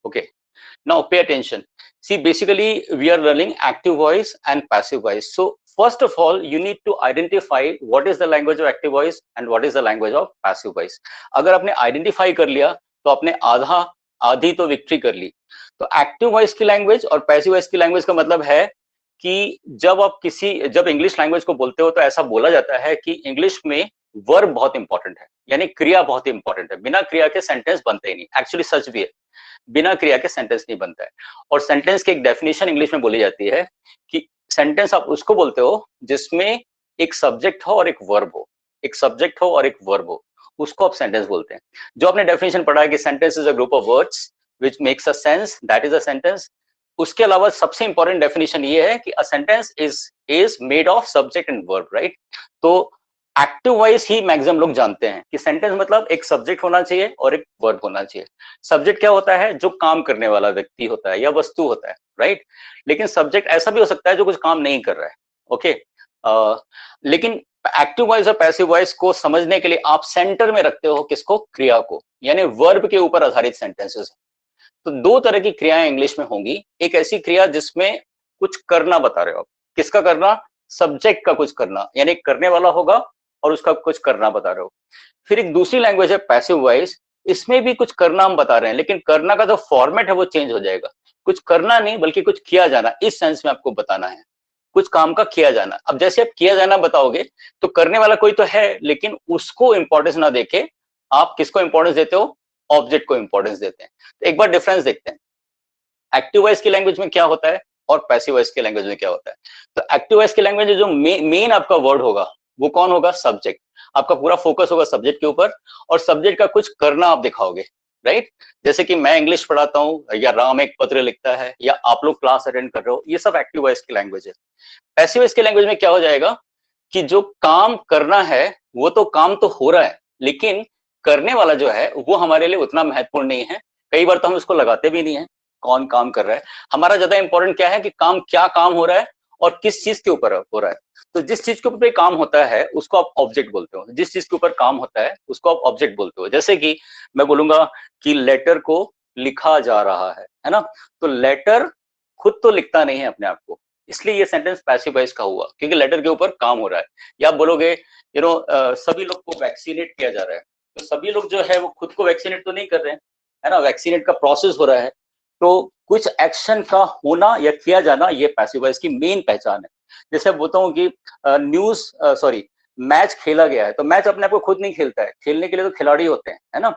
Okay, now pay attention. See, basically we are learning active voice and passive voice. So first of all you need to identify what is the language of active voice and what is the language of passive voice. अगर आपने identify कर लिया तो आपने आधी तो victory कर ली। तो एक्टिव वॉइस की लैंग्वेज और पैसिव वॉइस की लैंग्वेज का मतलब है कि जब इंग्लिश लैंग्वेज को बोलते हो तो ऐसा बोला जाता है कि इंग्लिश में वर्ब बहुत इंपॉर्टेंट है, यानी क्रिया बहुत इंपॉर्टेंट है। बिना क्रिया के सेंटेंस बनते ही नहीं। एक्चुअली सच भी है, बिना क्रिया के सेंटेंस नहीं बनता है। और सेंटेंस की एक डेफिनेशन इंग्लिश में बोली जाती है कि सेंटेंस आप उसको बोलते हो जिसमें एक सब्जेक्ट हो और एक वर्ब हो, एक सब्जेक्ट हो और एक वर्ब हो, उसको आप सेंटेंस बोलते हैं। जो आपने डेफिनेशन पढ़ा है कि sentence is a group of words which makes a sense, that is a sentence. उसके अलावा सबसे इंपॉर्टेंट डेफिनेशन ये है कि a sentence is made of subject and verb, right. तो एक्टिव वॉइस ही मैक्सिमम लोग जानते हैं कि सेंटेंस मतलब एक सब्जेक्ट होना चाहिए और एक वर्ब होना चाहिए। सब्जेक्ट क्या होता है? जो काम करने वाला व्यक्ति होता है या वस्तु होता है, राइट। लेकिन सब्जेक्ट ऐसा भी हो सकता है जो कुछ काम नहीं कर रहा है। ओके, लेकिन एक्टिव वॉइस और पैसिव वॉइस को समझने के लिए आप सेंटर में रखते हो किसको? क्रिया को, यानी वर्ब के ऊपर आधारित सेंटेंसेस। तो दो तरह की क्रियाएं इंग्लिश में होंगी। एक ऐसी क्रिया जिसमें कुछ करना बता रहे हो आप। किसका करना? सब्जेक्ट का कुछ करना, यानी करने वाला होगा और उसका कुछ करना बता रहे हो। फिर एक दूसरी लैंग्वेज है पैसिव वॉइस, इसमें भी कुछ करना हम बता रहे हैं, लेकिन करना का जो फॉर्मेट है वो चेंज हो जाएगा। कुछ करना नहीं बल्कि कुछ किया जाना, इस सेंस में आपको बताना है। कुछ काम का किया जाना। अब जैसे आप किया जाना बताओगे तो करने वाला कोई तो है, लेकिन उसको इंपॉर्टेंस ना देके आप किसको इंपॉर्टेंस देते हो? ऑब्जेक्ट को इंपॉर्टेंस देते हैं। तो एक बार डिफरेंस देखते हैं, एक्टिव वॉइस की लैंग्वेज में क्या होता है और पैसिव वॉइस की लैंग्वेज में क्या होता है। तो एक्टिव वॉइस की लैंग्वेज में जो मेन आपका वर्ड होगा वो कौन होगा? सब्जेक्ट। आपका पूरा फोकस होगा सब्जेक्ट के ऊपर और सब्जेक्ट का कुछ करना आप दिखाओगे, राइट। जैसे कि मैं इंग्लिश पढ़ाता हूं या राम एक पत्र लिखता है या आप लोग क्लास अटेंड कर रहे हो, ये सब एक्टिव वॉइस की लैंग्वेज है। पैसिव वॉइस की लैंग्वेज में क्या हो जाएगा कि जो काम करना है वो तो काम तो हो रहा है, लेकिन करने वाला जो है वो हमारे लिए उतना महत्वपूर्ण नहीं है। कई बार तो हम इसको लगाते भी नहीं है कौन काम कर रहा है। हमारा ज्यादा इंपॉर्टेंट क्या है कि क्या काम हो रहा है और किस चीज के ऊपर हो रहा है। तो जिस चीज के ऊपर काम होता है उसको आप ऑब्जेक्ट बोलते हो, जिस चीज के ऊपर काम होता है उसको आप ऑब्जेक्ट बोलते हो। जैसे कि मैं बोलूंगा कि लेटर को लिखा जा रहा है ना। तो लेटर खुद तो लिखता नहीं है अपने आप को, इसलिए ये सेंटेंस पैसिव वॉइस का हुआ क्योंकि लेटर के ऊपर काम हो रहा है। या आप बोलोगे सभी लोग को वैक्सीनेट किया जा रहा है, तो सभी लोग जो है वो खुद को वैक्सीनेट तो नहीं कर रहे हैं, है ना। वैक्सीनेट का प्रोसेस हो रहा है। तो कुछ एक्शन का होना या किया जाना ये पैसिव वॉइस की मेन पहचान है। जैसे बोलता हूँ कि मैच खेला गया है, तो मैच अपने आप को खुद नहीं खेलता है, खेलने के लिए तो खिलाड़ी होते हैं, है ना।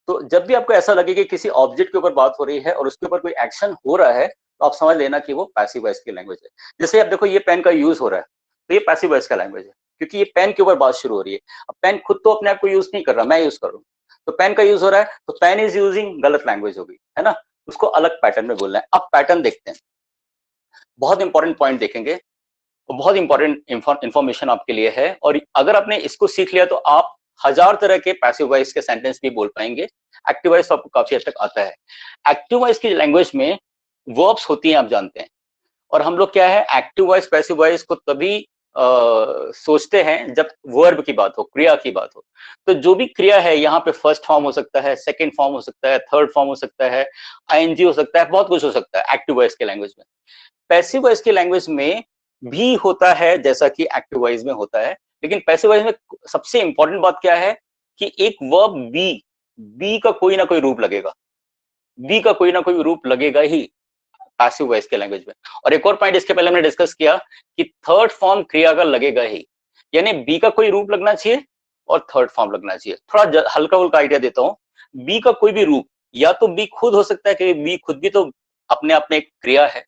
तो जब भी आपको ऐसा लगे कि किसी ऑब्जेक्ट के ऊपर बात हो रही है और उसके ऊपर कोई एक्शन हो रहा है तो आप समझ लेना कि वो पैसिव वॉइस की लैंग्वेज है। जैसे आप देखो ये पेन का यूज हो रहा है तो ये पैसिव वॉइस का लैंग्वेज है क्योंकि ये पेन के ऊपर बात शुरू हो रही है। अब पेन खुद तो अपने आप को यूज नहीं कर रहा, मैं यूज कर रहा हूँ, तो पेन का यूज हो रहा है तो पेन इज यूजिंग गलत लैंग्वेज होगी, है ना। उसको अलग पैटर्न में बोलना है। अब पैटर्न देखते हैं, बहुत इंपॉर्टेंट पॉइंट देखेंगे, बहुत इंपॉर्टेंट इंफॉर्मेशन आपके लिए है। और अगर आपने इसको सीख लिया तो आप हजार तरह के पैसिव वॉइस के सेंटेंस भी बोल पाएंगे। एक्टिव वॉइस तो आपको काफी हद तक आता है। एक्टिव वॉइस की लैंग्वेज में वर्ब्स होती हैं, आप जानते हैं। और हम लोग क्या है, एक्टिव वॉइस पैसिव वॉइस को तभी सोचते हैं जब वर्ब की बात हो, क्रिया की बात हो। तो जो भी क्रिया है यहाँ पे फर्स्ट फॉर्म हो सकता है, सेकंड फॉर्म हो सकता है, थर्ड फॉर्म हो सकता है, आईएनजी हो सकता है, बहुत कुछ हो सकता है एक्टिव वॉइस के लैंग्वेज में। पैसिव वॉइस की लैंग्वेज में भी होता है जैसा कि एक्टिव वॉइस में होता है, लेकिन पैसिव वॉइस में सबसे इंपॉर्टेंट बात क्या है कि एक वर्ब बी का कोई ना कोई रूप लगेगा, बी का कोई ना कोई रूप लगेगा ही पैसिव वॉइस के लैंग्वेज में। और एक और पॉइंट इसके पहले हमने डिस्कस किया कि थर्ड फॉर्म क्रिया का लगेगा ही, यानी बी का कोई रूप लगना चाहिए और थर्ड फॉर्म लगना चाहिए। थोड़ा हल्का फुल्का आइडिया देता हूँ, बी का कोई भी रूप, या तो बी खुद हो सकता है कि बी खुद भी तो अपने आप में एक क्रिया है।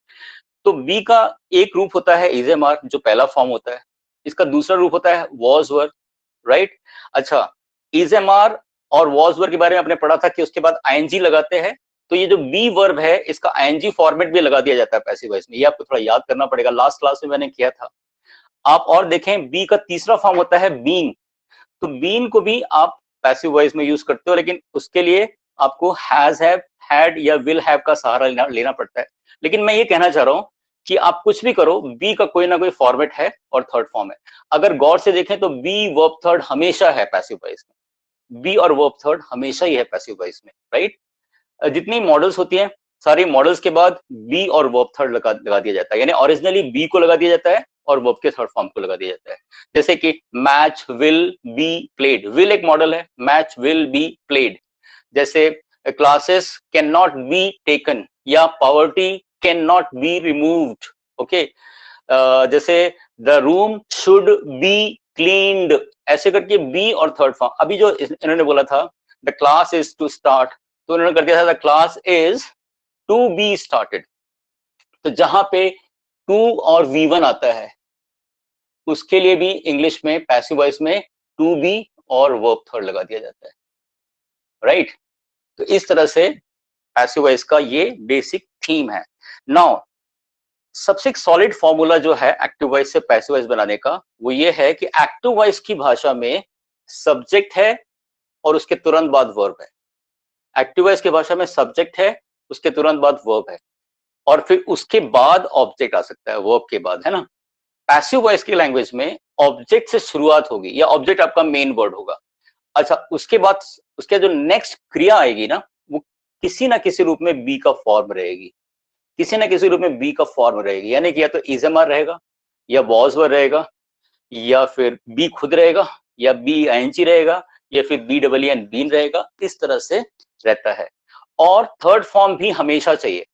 तो बी का एक रूप होता है इज एम आर, जो पहला फॉर्म होता है। इसका दूसरा रूप होता है वॉज वर, राइट। अच्छा, इज एम आर और वॉज वर के बारे में आपने पढ़ा था कि उसके बाद आईएनजी लगाते हैं। तो ये जो बी वर्ब है इसका आईएनजी फॉर्मेट भी लगा दिया जाता है पैसिव वॉइस में, ये आपको थोड़ा याद करना पड़ेगा, लास्ट क्लास में मैंने किया था। आप और देखें, बी का तीसरा फॉर्म होता है बीन। तो बीन को भी आप पैसिव वॉइस में यूज करते हो, लेकिन उसके लिए आपको हैज हैव, हैड या विल हैव का सहारा लेना पड़ता है। लेकिन मैं ये कहना चाह रहा हूं कि आप कुछ भी करो, बी का कोई ना कोई फॉर्मेट है और थर्ड फॉर्म है। अगर गौर से देखें तो बी वर्ब थर्ड हमेशा है पैसिव वॉइस में, बी और वर्ब थर्ड हमेशा ही है पैसिव वॉइस में, राइट। जितनी मॉडल्स होती हैं सारी मॉडल्स के बाद बी और वर्ब थर्ड लगा दिया जाता है, यानी ओरिजिनली बी को लगा दिया जाता है और वर्ब के थर्ड फॉर्म को लगा दिया जाता है। जैसे कि match will be played, will एक मॉडल है, मैच विल बी प्लेड। जैसे classes can not be taken या poverty can not be removed. Okay, जैसे the room should be cleaned, ऐसे करके बी और थर्ड फॉर्म। अभी जो इन्होंने बोला था the class is to start, तो इन्होंने कर दिया था the class is to be started. तो जहां पे टू और V1 आता है उसके लिए भी इंग्लिश में पैसिव वॉइस में टू बी और वर्ब थर्ड लगा दिया जाता है, राइट। तो इस तरह से पैसिव वॉइस का ये बेसिक थीम है। नाउ सबसे एक सॉलिड फॉर्मूला जो है एक्टिव वॉइस से पैसिव वॉइस बनाने का, वो ये है कि एक्टिव वॉइस की भाषा में सब्जेक्ट है और उसके तुरंत बाद वर्ब है। एक्टिव वॉइस की भाषा में सब्जेक्ट है, उसके तुरंत बाद वर्ब है, और फिर उसके बाद ऑब्जेक्ट आ सकता है वर्ब के बाद, है ना। पैसिव वॉइस की लैंग्वेज में ऑब्जेक्ट से शुरुआत होगी या ऑब्जेक्ट आपका मेन वर्ड होगा। अच्छा, उसके बाद उसके जो नेक्स्ट क्रिया आएगी ना, वो किसी ना किसी रूप में बी का फॉर्म रहेगी, किसी ना किसी रूप में बी का फॉर्म रहेगी, यानी कि या तो इजएमआर रहेगा या वॉज वर रहेगा या फिर बी खुद रहेगा या बी आईएनजी रहेगा या फिर बी डबल एन बीन रहेगा, इस तरह से रहता है। और थर्ड फॉर्म भी हमेशा चाहिए,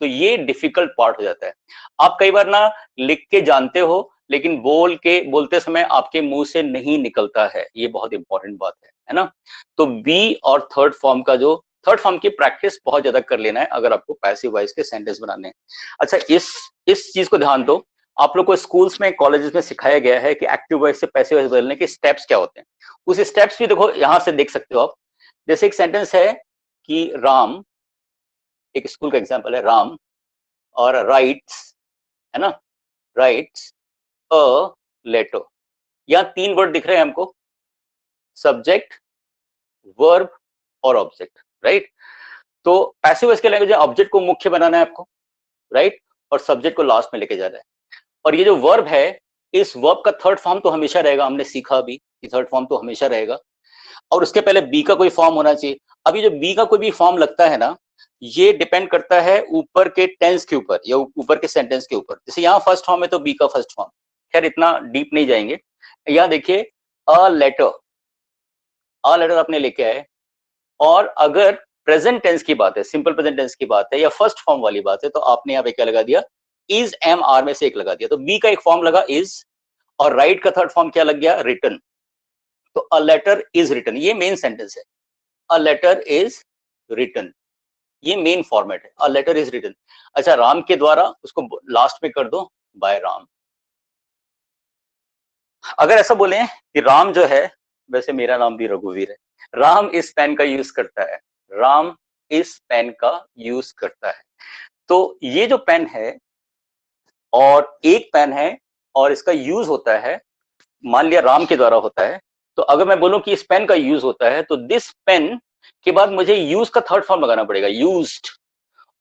तो ये डिफिकल्ट पार्ट हो जाता है। आप कई बार ना लिख के जानते हो लेकिन बोलते समय आपके मुंह से नहीं निकलता है, ये बहुत इंपॉर्टेंट बात है ना। तो बी और थर्ड फॉर्म की प्रैक्टिस बहुत ज्यादा कर लेना है अगर आपको पैसिव वॉइस के सेंटेंस बनाने हैं। अच्छा, इस चीज को ध्यान दो, आप लोग को स्कूल्स में कॉलेजेस में सिखाया गया है कि एक्टिव वॉइस से पैसिव वॉइस बदलने के स्टेप्स क्या होते हैं। उस स्टेप्स भी देखो यहां से देख सकते हो आप। जैसे एक सेंटेंस है कि राम, एक स्कूल का एग्जाम्पल है, राम और राइट्स, है ना, राइट्स अ लेटर। यहाँ तीन वर्ड दिख रहे हैं हमको, सब्जेक्ट, वर्ब और ऑब्जेक्ट, राइट। तो पैसिव वॉइस के लैंग्वेज में ऑब्जेक्ट को मुख्य बनाना है आपको, राइट, और सब्जेक्ट को लास्ट में लेके जाना है। और ये जो वर्ब है, इस वर्ब का थर्ड फॉर्म तो हमेशा रहेगा, हमने सीखा अभी कि थर्ड फॉर्म तो हमेशा रहेगा, और उसके पहले बी का कोई फॉर्म होना चाहिए। अभी जो बी का कोई भी फॉर्म लगता है ना, ये डिपेंड करता है ऊपर के टेंस के ऊपर या ऊपर के सेंटेंस के ऊपर। जैसे यहाँ फर्स्ट फॉर्म है तो बी का फर्स्ट फॉर्म, खैर इतना डीप नहीं जाएंगे। यहाँ देखिए अ लेटर, अ लेटर आपने लेके आए, और अगर प्रेजेंट टेंस की बात है, सिंपल प्रेजेंट टेंस की बात है या फर्स्ट फॉर्म वाली बात है, तो आपने यहाँ पे क्या लगा दिया, इज एम आर में से एक लगा दिया, तो बी का एक फॉर्म लगा इज, और राइट का थर्ड फॉर्म क्या लग गया, रिटन। तो अ लेटर इज रिटन, ये मेन सेंटेंस है, अ लेटर इज रिटन, ये मेन फॉर्मेट है, अ लेटर इज रिटन। अच्छा, राम के द्वारा, उसको लास्ट में कर दो बाय राम। अगर ऐसा बोले कि राम जो है, वैसे मेरा नाम भी रघुवीर है, राम इस पेन का यूज करता है, राम इस पेन का यूज करता है। तो ये जो पेन है और एक पेन है और इसका यूज होता है, मान लिया राम के द्वारा होता है, तो अगर मैं बोलूं कि इस पेन का यूज होता है, तो दिस पेन के बाद मुझे यूज का थर्ड फॉर्म लगाना पड़ेगा, यूज्ड,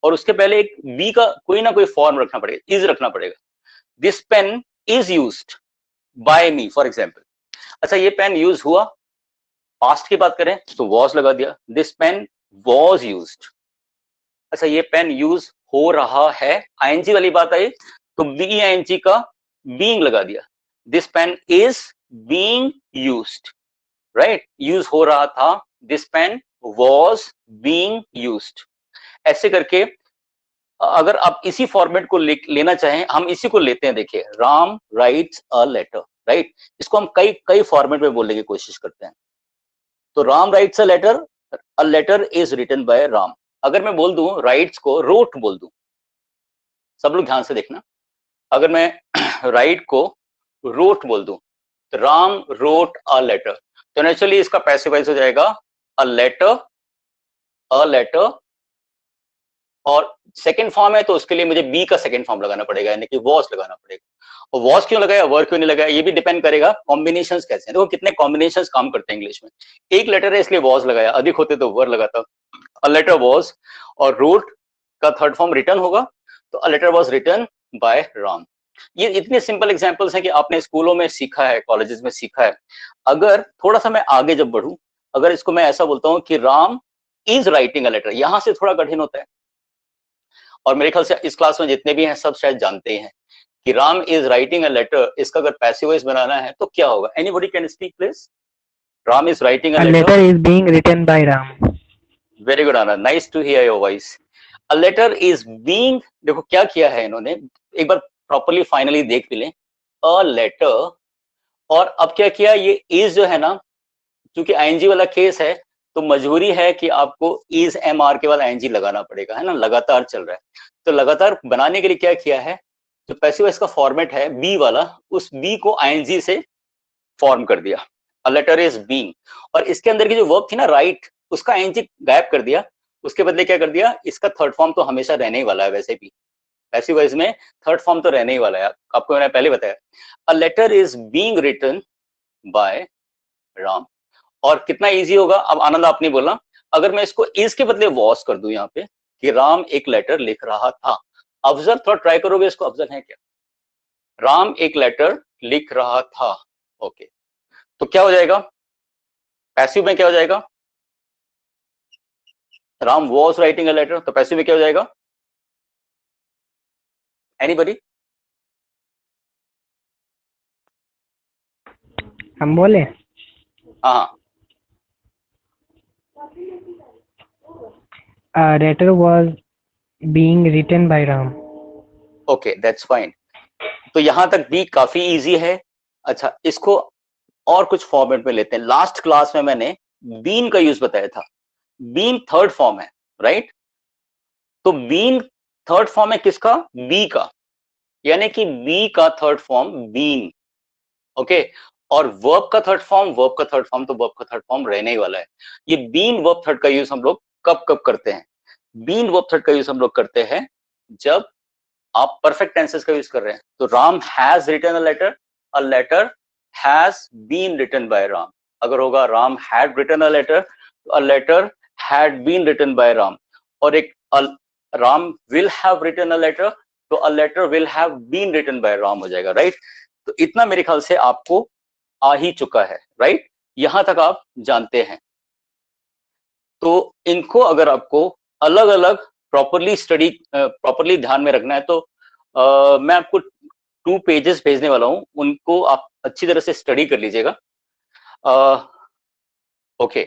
और उसके पहले एक बी का कोई ना कोई फॉर्म रखना पड़ेगा, इज रखना पड़ेगा। This pen is used by me for example. अच्छा, ये पेन यूज हुआ, पास्ट की बात करें तो वॉज लगा दिया, दिस पेन वॉज यूज्ड। अच्छा, ये पेन यूज हो रहा है, आईएनजी वाली बात आई तो बी आईएनजी का बीइंग लगा दिया, this pen is being used, right, use हो रहा था, this pen was being used. ऐसे करके अगर आप इसी फॉर्मेट को लेना चाहें, हम इसी को लेते हैं, देखिए Ram writes a letter, right, इसको हम कई कई फॉर्मेट में बोलने की कोशिश करते हैं। तो Ram writes a letter is written by Ram. अगर मैं बोल दूं राइट्स को रोट बोल दूं, सब लोग ध्यान से देखना, अगर मैं राइट को रोट बोल दूं, तो राम रोट अ लेटर, तो नेचुरली इसका पैसिव वॉइस हो जाएगा अ लेटर, अ लेटर, और सेकंड फॉर्म है तो उसके लिए मुझे बी का सेकंड फॉर्म लगाना पड़ेगा, यानी कि वॉज लगाना पड़ेगा। और वॉज क्यों लगाया, वर्ड क्यों नहीं लगाया, ये भी डिपेंड करेगा कॉम्बिनेशंस कैसे हैं। देखो कितने कॉम्बिनेशंस काम करते हैं इंग्लिश में, एक लेटर है इसलिए वॉज लगाया, अधिक होते तो वर्ड लगाता, अ लेटर वॉज, और रोट का थर्ड फॉर्म रिटर्न होगा, तो a letter was written by Ram. ये इतने सिंपल एग्जांपल्स हैं कि आपने स्कूलों में सीखा है, कॉलेजेस में सीखा है। अगर थोड़ा सा मैं आगे जब बढ़ूं, अगर इसको मैं ऐसा बोलता हूं कि Ram is writing a letter, यहां से थोड़ा कठिन होता है, और मेरे ख्याल से इस क्लास में जितने भी हैं सब शायद जानते हैं कि Ram is writing a letter, इसका अगर पैसिव वॉइस बनाना है तो क्या होगा? Anybody can speak please. Ram is writing a A letter. letter is being written by Ram. Very good Anand, nice to hear your voice. A letter is being, देखो क्या किया है इन्होंने, एक बार प्रॉपर्ली फाइनली देख भी लें। अ लेटर, और अब क्या किया, ये इज जो है ना, क्योंकि आईएनजी वाला केस है तो मजबूरी है कि आपको इज एम आर के बाद आईएनजी लगाना पड़ेगा, है ना, लगातार चल रहा है। तो लगातार बनाने के लिए क्या किया है, जो पैसिव वॉइस का फॉर्मेट है बी वाला, उस बी को आईएनजी से फॉर्म कर दिया। अ लेटर इज बीइंग, और इसके अंदर की जो वर्ब थी ना राइट, उसका आईएनजी गायब कर दिया। उसके बदले क्या कर दिया, इसका थर्ड फॉर्म तो हमेशा रहने ही वाला है, वैसे भी पैसिव वॉइस में थर्ड फॉर्म तो रहने ही वाला है, आपको मैंने पहले बताया। A letter is being written by Ram. और कितना इजी होगा, अब आनंद आपने बोला, अगर मैं इसको इज के बदले वॉस कर दूं यहाँ पे कि राम एक लेटर लिख रहा था। अफजल थोड़ा ट्राई करोगे इसको, अफजल है क्या? राम एक लेटर लिख रहा था। ओके, तो क्या हो जाएगा पैसिव में, क्या हो जाएगा? Ram was writing a letter, तो पैसिव में क्या हो जाएगा? एनीबॉडी? हम बोले हाँ, a letter was being written by Ram. Okay that's fine. तो यहां तक भी काफी इजी है। अच्छा, इसको और कुछ फॉर्मेट में लेते हैं। लास्ट क्लास में मैंने बीन का यूज बताया था। बीन थर्ड फॉर्म है, राइट? तो बीन थर्ड फॉर्म है किसका? बी का, यानी कि बी का थर्ड फॉर्म बीन। ओके, और वर्ब का थर्ड फॉर्म, वर्ब का थर्ड फॉर्म, तो वर्ब का थर्ड फॉर्म रहने ही वाला है। ये बीन वर्ब थर्ड का यूज हम लोग कब कब करते हैं? बीन वर्ब थर्ड का यूज हम लोग करते हैं जब आप परफेक्ट टेंसेस का यूज कर रहे हैं। तो Ram has written a letter has been written by Ram. अगर होगा Ram had written a letter, तो a letter had been written by Ram. और एक Ram will have written a letter, तो a letter will have been written by Ram हो जाएगा, राइट? तो इतना मेरे ख्याल से आपको आ ही चुका है, राइट? यहां तक आप जानते हैं। तो इनको अगर आपको अलग अलग प्रॉपरली ध्यान में रखना है तो मैं आपको 2 पेजेस भेजने वाला हूं, उनको आप अच्छी तरह से स्टडी कर लीजिएगा। ओके,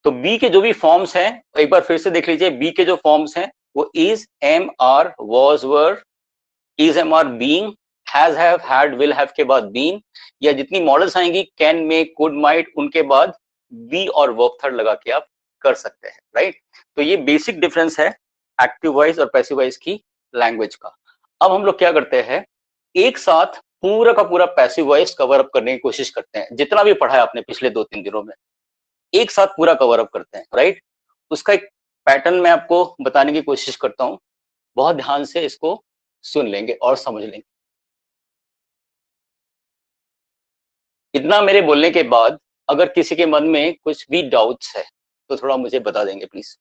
तो बी के जो भी फॉर्म्स हैं एक बार फिर से देख लीजिए। बी के जो फॉर्म्स हैं वो is, am, are, was, were, is, am, are, being, has, have, had, will have के बाद बीन, या जितनी मॉडल्स आएंगी कैन, मे, कुड, माइट, उनके बाद बी और वर्ब थर्ड लगा के आप कर सकते हैं, राइट? तो ये बेसिक डिफरेंस है एक्टिव वॉइस और पैसिव वॉइस की लैंग्वेज का। अब हम लोग क्या करते हैं, एक साथ पूरा का पूरा पैसिव वॉइस कवर अप करने की कोशिश करते हैं। जितना भी पढ़ा है आपने पिछले 2-3 दिनों में, एक साथ पूरा कवर अप करते हैं, राइट? उसका एक पैटर्न मैं आपको बताने की कोशिश करता हूं, बहुत ध्यान से इसको सुन लेंगे और समझ लेंगे। इतना मेरे बोलने के बाद अगर किसी के मन में कुछ भी डाउट्स है तो थोड़ा मुझे बता देंगे प्लीज।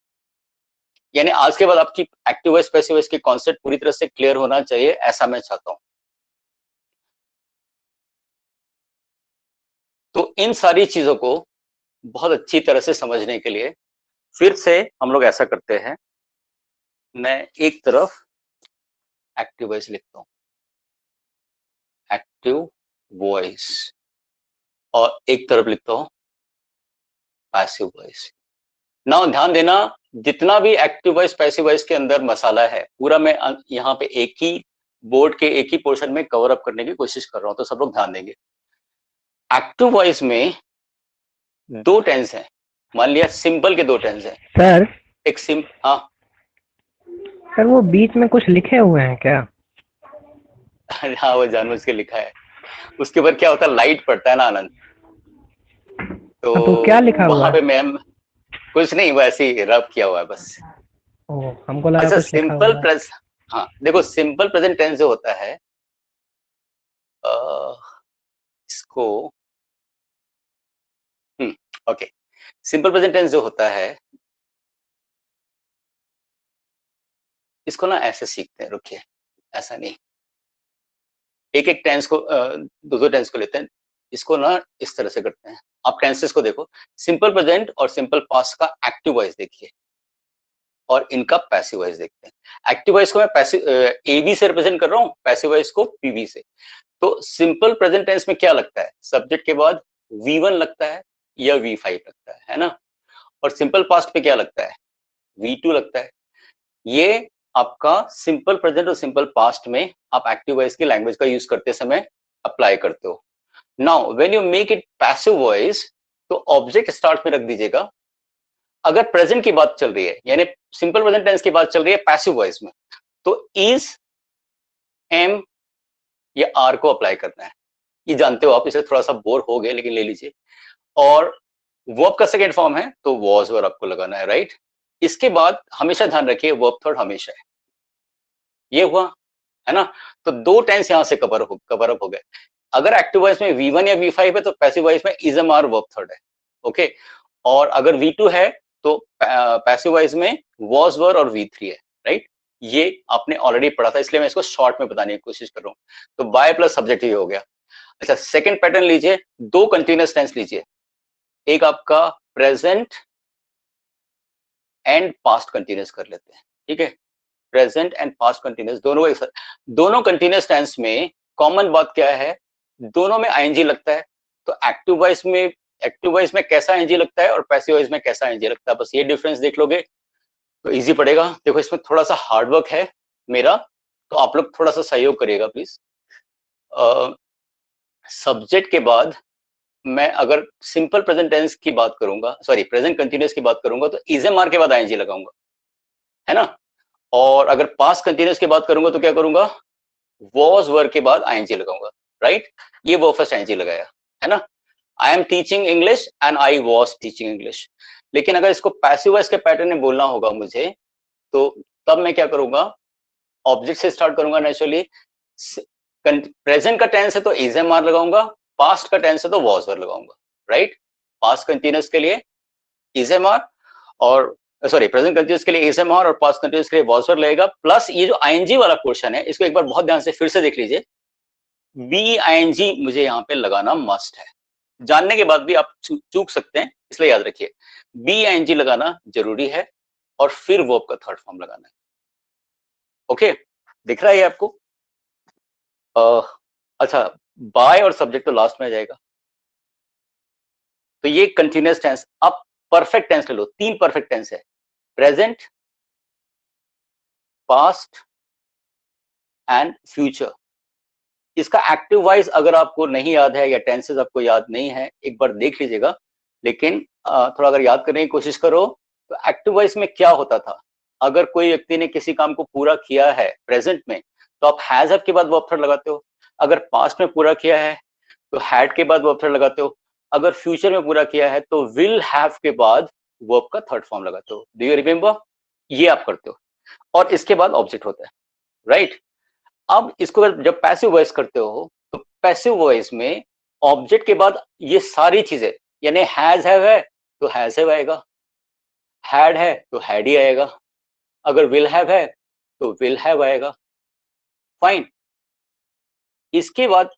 यानी आज के बाद आपकी एक्टिव वॉइस पैसिव वॉइस के कॉन्सेप्ट पूरी तरह से क्लियर होना चाहिए, ऐसा मैं चाहता हूं। तो इन सारी चीजों को बहुत अच्छी तरह से समझने के लिए फिर से हम लोग ऐसा करते हैं, मैं एक तरफ एक्टिव वॉइस लिखता हूं, एक्टिव वॉइस, और एक तरफ लिखता हूं पैसिव वॉइस। ना ध्यान देना, जितना भी एक्टिव वॉइस पैसिव वॉइस के अंदर मसाला है पूरा मैं यहाँ पे एक ही बोर्ड के एक ही पोर्शन में कवर अप करने की कोशिश कर रहा हूं, तो सब लोग ध्यान देंगे। एक्टिव वॉइस में 2 टेंस हैं। मान लिया सिंपल के 2 टेंस हैं। सर एक सिम हाँ सर वो बीच में कुछ लिखे हुए हैं क्या? हाँ, वो जानबूझ के लिखा है। उसके ऊपर क्या होता है, लाइट पड़ता है ना आनंद, तो हाँ, तो क्या लिखा हुआ वहां पे है? मैम कुछ नहीं, वो ऐसे ही रब किया हुआ है बस। ओह, हमको लगा अच्छा, कुछ लिखा हुआ है। हाँ देखो, सिंपल प्रेजेंट टेंस जो होता है इसको ओके, सिंपल प्रेजेंट टेंस जो होता है इसको ना ऐसे सीखते हैं, रुकिए, ऐसा नहीं, एक एक टेंस को दो दो टेंस को लेते हैं, इसको ना इस तरह से करते हैं। आप टेंसेस को देखो, सिंपल प्रेजेंट और सिंपल पास्ट का एक्टिव वॉइस देखिए। और इनका पैसिव वॉइस देखते हैं। एक्टिव वॉइस को मैं पैसिव एबी से रिप्रेजेंट कर रहा हूँ, पैसिव वॉइस को पीबी से। तो सिंपल प्रेजेंट टेंस में क्या लगता है, सब्जेक्ट के बाद V1 लगता है या V5 लगता है ना। और सिंपल पास्ट पे क्या लगता है, V2 लगता है। ये आपका सिंपल प्रेजेंट और सिंपल पास्ट में आप एक्टिव वॉइस की लैंग्वेज का यूज करते समय अप्लाई करते हो। Now when you make it passive voice, तो ऑब्जेक्ट स्टार्ट में रख दीजिएगा। अगर प्रेजेंट की बात चल रही है, यानी सिंपल प्रेजेंट टेंस की बात चल रही है पैसिव वॉइस में, तो इज, एम या आर को अप्लाई करना है। ये जानते हो आप, इसे थोड़ा सा बोर हो गए लेकिन ले लीजिए। और वर्ब का सेकेंड फॉर्म है तो वॉज वर्ब आपको लगाना है, राइट। इसके बाद हमेशा ध्यान रखिए वर्ब थर्ड हमेशा है। ये हुआ है ना। तो दो टेंस यहां से कवर अप हो गए। अगर एक्टिव वॉइस में V1 या V5 है तो पैसिव वॉइस में is, am, are, verb third है। ओके। और अगर V2 है तो पैसिव वॉइस में वॉज वर और V3 है, राइट। ये आपने ऑलरेडी पढ़ा था, इसलिए मैं इसको शॉर्ट में बताने की कोशिश कर रहा हूँ। तो बाय प्लस सब्जेक्ट ही हो गया। अच्छा, सेकंड पैटर्न लीजिए, दो कंटिन्यूअस टेंस लीजिए। एक आपका प्रेजेंट एंड पास्ट कंटिन्यूअस कर लेते हैं, ठीक है। प्रेजेंट एंड पास्ट कंटिन्यूअस दोनों एक साथ। दोनों कंटिन्यूअस टेंस में कॉमन बात क्या है, दोनों में आईएनजी लगता है। तो एक्टिव वॉइस में कैसा आईएनजी लगता है और पैसिव वॉइस में कैसा आईएनजी लगता है, बस ये डिफरेंस देख लोगे तो इजी पड़ेगा। देखो इसमें थोड़ा सा हार्डवर्क है मेरा, तो आप लोग थोड़ा सा सहयोग करिएगा प्लीज। सब्जेक्ट के बाद मैं अगर सिंपल प्रेजेंट टेंस की बात करूंगा, सॉरी प्रेजेंट कंटिन्यूअस की बात करूंगा, तो इज, एम, आर के बाद आईएनजी लगाऊंगा, है ना। और अगर पास्ट कंटिन्यूअस की बात करूंगा तो क्या करूंगा, वॉज वर्ब के बाद आईएनजी लगाऊंगा, राइट। ये वो फर्स्ट आईएनजी लगाया, है ना। I am teaching English and I was teaching English. लेकिन अगर इसको पैसिव वॉइस के पैटर्न में बोलना होगा मुझे, तो तब मैं क्या करूंगा, ऑब्जेक्ट से स्टार्ट करूंगा नेचुरली। प्रेजेंट का टेंस है तो इज, एम, आर लगाऊंगा, पास्ट का टेंस है तो वॉज वर्ब लगाऊंगा, राइट। पास्ट कंटिन्यूअस के लिए इज, एम, आर, और सॉरी प्रेजेंट कंटिन्यूअस के लिए इज, एम, आर, और पास्ट कंटिन्यूअस के लिए वॉज वर्ब लगेगा। प्लस ये जो आईएनजी वाला पोर्शन है, इसको एक बार बहुत ध्यान से फिर से देख लीजिए। बी आईएनजी मुझे यहाँ पे लगाना मस्ट है। जानने के बाद भी आप चूक सकते हैं, इसलिए याद रखिए बी आईएनजी लगाना जरूरी है और फिर वर्ब का थर्ड फॉर्म लगाना है। ओके, दिख रहा है ये आपको। अच्छा, बाय और सब्जेक्ट तो लास्ट में आ जाएगा। तो ये कंटिन्यूअस टेंस। अब परफेक्ट टेंस ले लो, तीन परफेक्ट टेंस है, प्रेजेंट, पास्ट एंड फ्यूचर। इसका एक्टिव वॉइस अगर आपको नहीं याद है या टेंसेस आपको याद नहीं है, एक बार देख लीजिएगा। लेकिन थोड़ा अगर याद करने की कोशिश करो तो एक्टिव वॉइस में क्या होता था, अगर कोई व्यक्ति ने किसी काम को पूरा किया है प्रेजेंट में, तो आप हैज हैव के बाद वर्ब थर्ड लगाते हो। अगर पास्ट में पूरा किया है तो हैड के बाद वर्ब थर्ड लगाते हो। अगर फ्यूचर में पूरा किया है तो विल हैव के बाद वर्ब का थर्ड फॉर्म लगाते हो। Do you remember? ये आप करते हो और इसके बाद ऑब्जेक्ट होता है, राइट। अब इसको जब पैसिव वॉइस करते हो तो पैसिव वॉइस में ऑब्जेक्ट के बाद ये सारी चीजें, यानी हैज हैव है तो हैज हैव आएगा, हैड है तो हैड ही आएगा, अगर विल हैव है तो विल हैव आएगा। फाइन। इसके बाद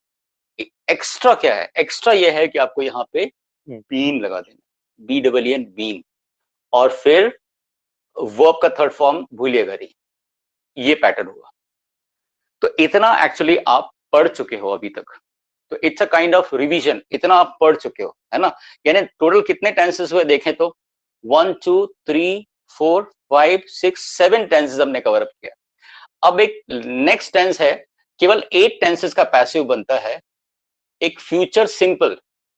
एक्स्ट्रा क्या है, एक्स्ट्रा ये है कि आपको यहाँ पे बीन लगा देना, BEEN, बीन। और फिर वर्ब का थर्ड फॉर्म भूलिएगा नहीं। ये पैटर्न हुआ। तो इतना एक्चुअली आप पढ़ चुके हो अभी तक। तो it's a kind of revision, इतना आप पढ़ चुके हो, है ना। यानी टोटल कितने टेंसेस हुए देखें तो 1 2 3 4 5 6 7 टेंसेस हमने कवर अप किया। अब एक नेक्स्ट टेंस है, केवल 8 टेंसेस का पैसिव बनता है, एक फ्यूचर सिंपल।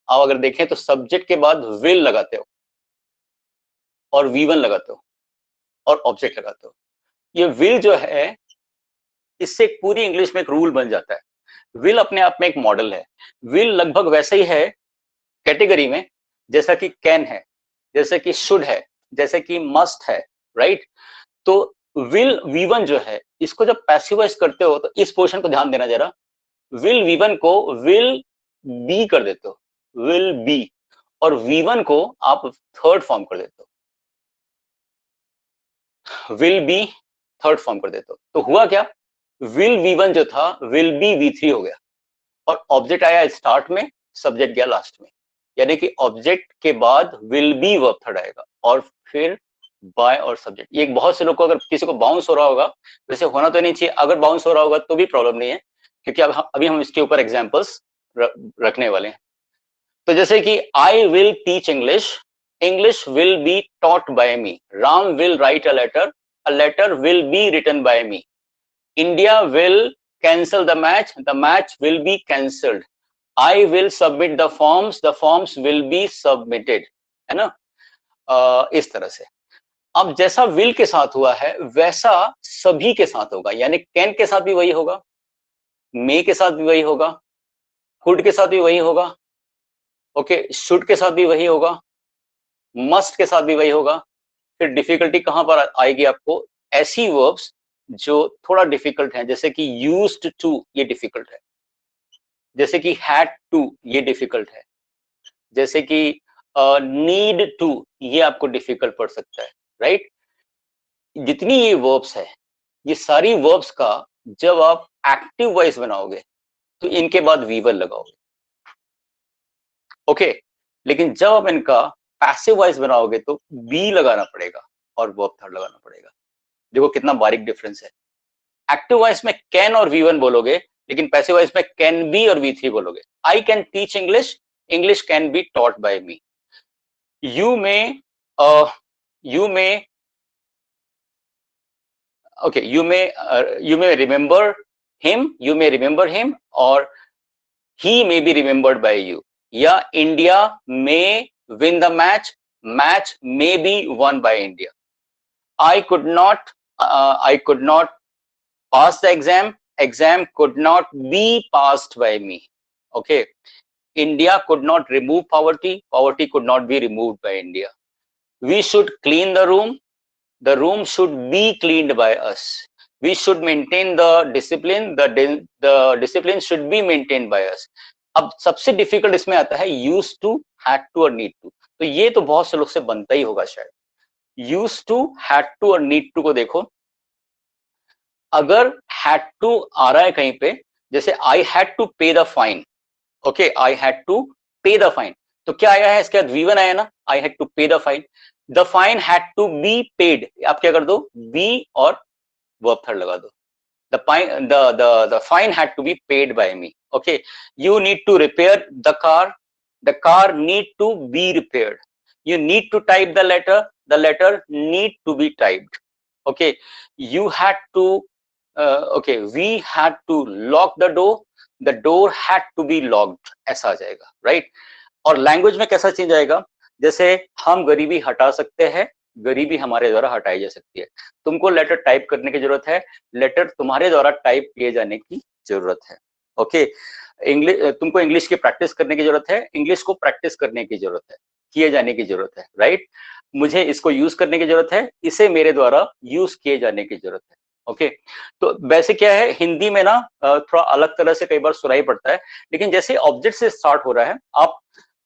आप अगर देखें तो सब्जेक्ट के बाद विल लगाते हो और V1 लगाते हो और ऑब्जेक्ट लगाते हो। ये विल जो है, इससे एक पूरी इंग्लिश में एक रूल बन जाता है। विल अपने आप में एक मॉडल है। विल लगभग वैसे ही है कैटेगरी में जैसा कि कैन है, जैसे कि शुड है, जैसे कि मस्ट है, राइट। तो विल V1 जो है, इसको जब पैसिवाइज करते हो तो इस पोर्शन को ध्यान देना जरा। विल V1 को विल बी कर देते हो, विल बी, और V1 को आप थर्ड फॉर्म कर देते हो, विल बी थर्ड फॉर्म कर देते हो। तो हुआ क्या, विल V1 जो था विल बी V3 हो गया और ऑब्जेक्ट आया स्टार्ट में, सब्जेक्ट गया लास्ट में। यानी कि ऑब्जेक्ट के बाद विल बी वर्ब थर्ड आएगा और फिर बाय और सब्जेक्ट। ये बहुत से लोग को, अगर किसी को बाउंस हो रहा होगा, वैसे होना तो नहीं चाहिए, अगर बाउंस हो रहा होगा तो भी प्रॉब्लम नहीं है, क्योंकि अब अभी हम इसके ऊपर एग्जांपल्स रखने वाले हैं। तो जैसे कि I will teach English, English will be taught by me, Ram will write a letter will be written by me, India will cancel the match will be cancelled, I will submit the forms will be submitted, है ना। इस तरह से। अब जैसा will के साथ हुआ है वैसा सभी के साथ होगा, यानी कैन के साथ भी वही होगा, मे के साथ भी वही होगा, कुड के साथ भी वही होगा, ओके, शुड के साथ भी वही होगा, मस्ट के साथ भी वही होगा। फिर डिफिकल्टी कहां पर आएगी आपको, ऐसी वर्ब्स जो थोड़ा डिफिकल्ट है, जैसे कि यूज्ड टू, ये डिफिकल्ट है, जैसे कि हैड टू, ये डिफिकल्ट है, जैसे कि नीड टू, ये आपको डिफिकल्ट पड़ सकता है, राइट। जितनी ये वर्ब्स है, ये सारी वर्ब्स का जब आप एक्टिव वॉइस बनाओगे तो इनके बाद वीवर लगाओगे, ओके। लेकिन जब आप इनका पैसिव वॉइस बनाओगे तो बी लगाना पड़ेगा और वर्ब थर्ड लगाना पड़ेगा। देखो कितना बारीक डिफरेंस है। एक्टिव वॉइस में कैन और वी1 बोलोगे, लेकिन पैसिव वॉइस में कैन बी और वी3 बोलोगे। I can teach English, English can be taught by me. You में यू में okay, you may remember him or he may be remembered by you, या India may win the match may be won by India. I could not pass the exam could not be passed by me, okay. India could not remove poverty could not be removed by India. We should clean the room should be cleaned by us. We should maintain the discipline, the discipline should be maintained by us. अब सबसे difficult इसमें आता है use to, had to और need to. तो ये तो बहुत से लोग से बनता ही होगा शायद। यूज टू, हैड टू और नीड टू को देखो। अगर हैड टू आ रहा है कहीं पे, जैसे I had to pay the fine, okay, I had to pay the fine, तो क्या आया है इसके बाद वी1 आया ना, I had to pay the fine, the fine had to be paid, आप क्या कर दो, बी और वर्ब थर्ड लगा दो, the fine had to be paid by me, okay. You need to repair the car need to be repaired, you need to type the letter need to be typed, okay. You had to okay, we had to lock the door had to be locked, ऐसा आ जाएगा, right. और language में कैसा change आएगा, जैसे हम गरीबी हटा सकते हैं, गरीबी हमारे द्वारा हटाई जा सकती है। तुमको लेटर टाइप करने की जरूरत है, लेटर तुम्हारे द्वारा टाइप किए जाने की जरूरत है, ओके। इंग्लिश, तुमको इंग्लिश की प्रैक्टिस करने की जरूरत है, इंग्लिश को प्रैक्टिस करने की जरूरत है, किए जाने की जरूरत है, राइट। मुझे इसको यूज करने की जरूरत है, इसे मेरे द्वारा यूज किए जाने की जरूरत है, ओके। तो वैसे क्या है, हिंदी में ना थोड़ा अलग तरह से कई बार सुनाई पड़ता है, लेकिन जैसे ऑब्जेक्ट से स्टार्ट हो रहा है,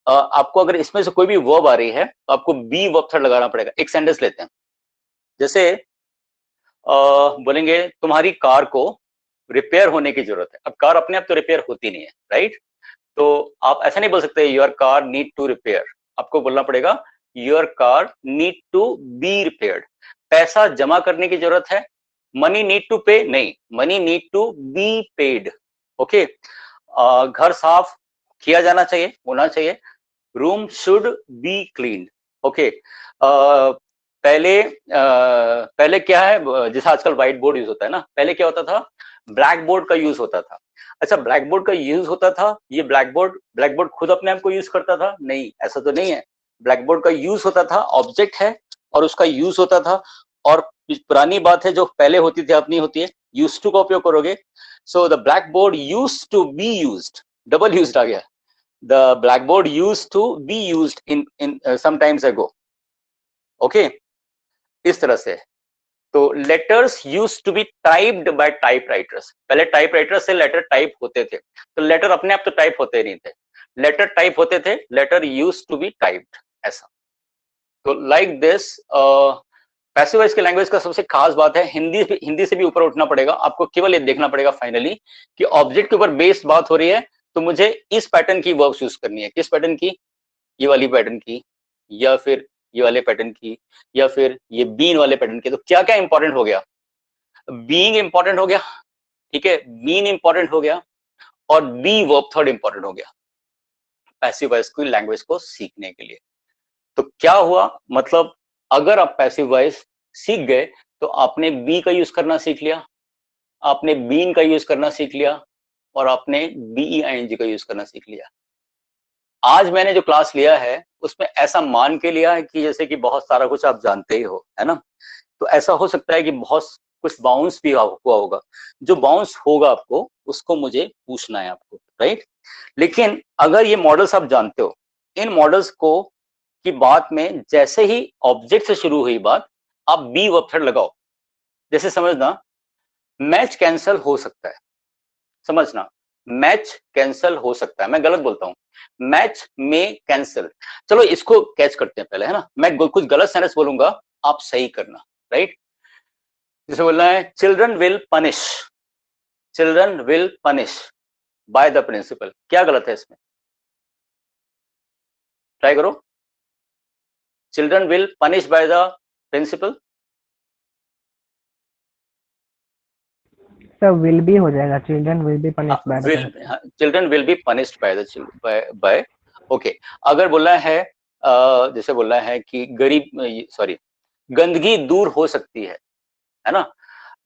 आपको अगर इसमें से कोई भी वर्ब आ रही है तो आपको बी वर्ब थर्ड लगाना पड़ेगा। एक सेंटेंस लेते हैं, जैसे बोलेंगे तुम्हारी कार को रिपेयर होने की जरूरत है। अब कार अपने आप तो रिपेयर होती नहीं है, राइट। तो आप ऐसा नहीं बोल सकते your car need to repair, आपको बोलना पड़ेगा your car need to be repaired. पैसा जमा करने की जरूरत है, मनी नीड टू पे नहीं, money need to be paid, okay. घर साफ किया जाना चाहिए, होना चाहिए, room should be clean, okay. पहले क्या है, जैसे आजकल व्हाइट बोर्ड यूज होता है ना, पहले क्या होता था, ब्लैक बोर्ड का यूज होता था। अच्छा, ब्लैक बोर्ड का यूज होता था, ये ब्लैक बोर्ड खुद अपने आप को यूज करता था, नहीं, ऐसा तो नहीं है। ब्लैक बोर्ड का यूज होता था, ऑब्जेक्ट है और उसका यूज होता था। और पुरानी बात है जो पहले होती थी अब नहीं होती है, यूज टू का उपयोग करोगे। So the black board used to be used, double used आ गया, the blackboard used to be used in some times ago, okay, इस तरह से। तो letters used to be typed by typewriters, पहले टाइपराइटर से लेटर टाइप होते थे, तो लेटर अपने आप तो टाइप होते नहीं थे, लेटर टाइप होते थे, letter used to be typed, ऐसा। तो लाइक दिस पैसिव वॉइस की लैंग्वेज का सबसे खास बात है, हिंदी से भी ऊपर उठना पड़ेगा आपको, केवल ये देखना पड़ेगा फाइनली कि ऑब्जेक्ट के ऊपर बेस्ड बात हो रही है, तो मुझे इस पैटर्न की वर्ब्स यूज करनी है। किस पैटर्न की, ये वाली पैटर्न की, या फिर ये वाले पैटर्न की, या फिर ये बीन वाले पैटर्न की, तो क्या क्या इंपॉर्टेंट हो गया? बीइंग इंपॉर्टेंट हो गया, ठीक है, बीन इंपॉर्टेंट हो गया, और बी वर्ब थर्ड इंपॉर्टेंट हो गया पैसिव वॉइस की लैंग्वेज को सीखने के लिए। तो क्या हुआ, मतलब अगर आप पैसिव वॉइस सीख गए तो आपने बी का यूज करना सीख लिया, आपने बीन का यूज करना सीख लिया, और आपने बीईआईएनजी का यूज करना सीख लिया। आज मैंने जो क्लास लिया है उसमें ऐसा मान के लिया है कि जैसे कि बहुत सारा कुछ आप जानते ही हो, है ना? तो ऐसा हो सकता है कि बहुत कुछ बाउंस भी हुआ होगा। जो बाउंस होगा आपको उसको मुझे पूछना है आपको, राइट? लेकिन अगर ये मॉडल्स आप जानते हो, इन मॉडल्स को की बात में जैसे ही ऑब्जेक्ट से शुरू हुई बात, आप बी वर्ब थर्ड लगाओ। जैसे समझना, मैच कैंसल हो सकता है, समझना, मैच कैंसल हो सकता है, मैं गलत बोलता हूं, मैच में कैंसल। चलो इसको कैच करते हैं पहले, है ना? मैं कुछ गलत सेंटेंस बोलूंगा, आप सही करना, राइट? जैसे बोलना है children will punish, children will punish by the principal. क्या गलत है इसमें? ट्राई करो, children will punish by the principal. Sir will भी हो जाएगा, children will be punished by the will, children will be punished by the by, okay. अगर बोलना है जैसे बोलना है कि गरीब, सॉरी, गंदगी दूर हो सकती है ना?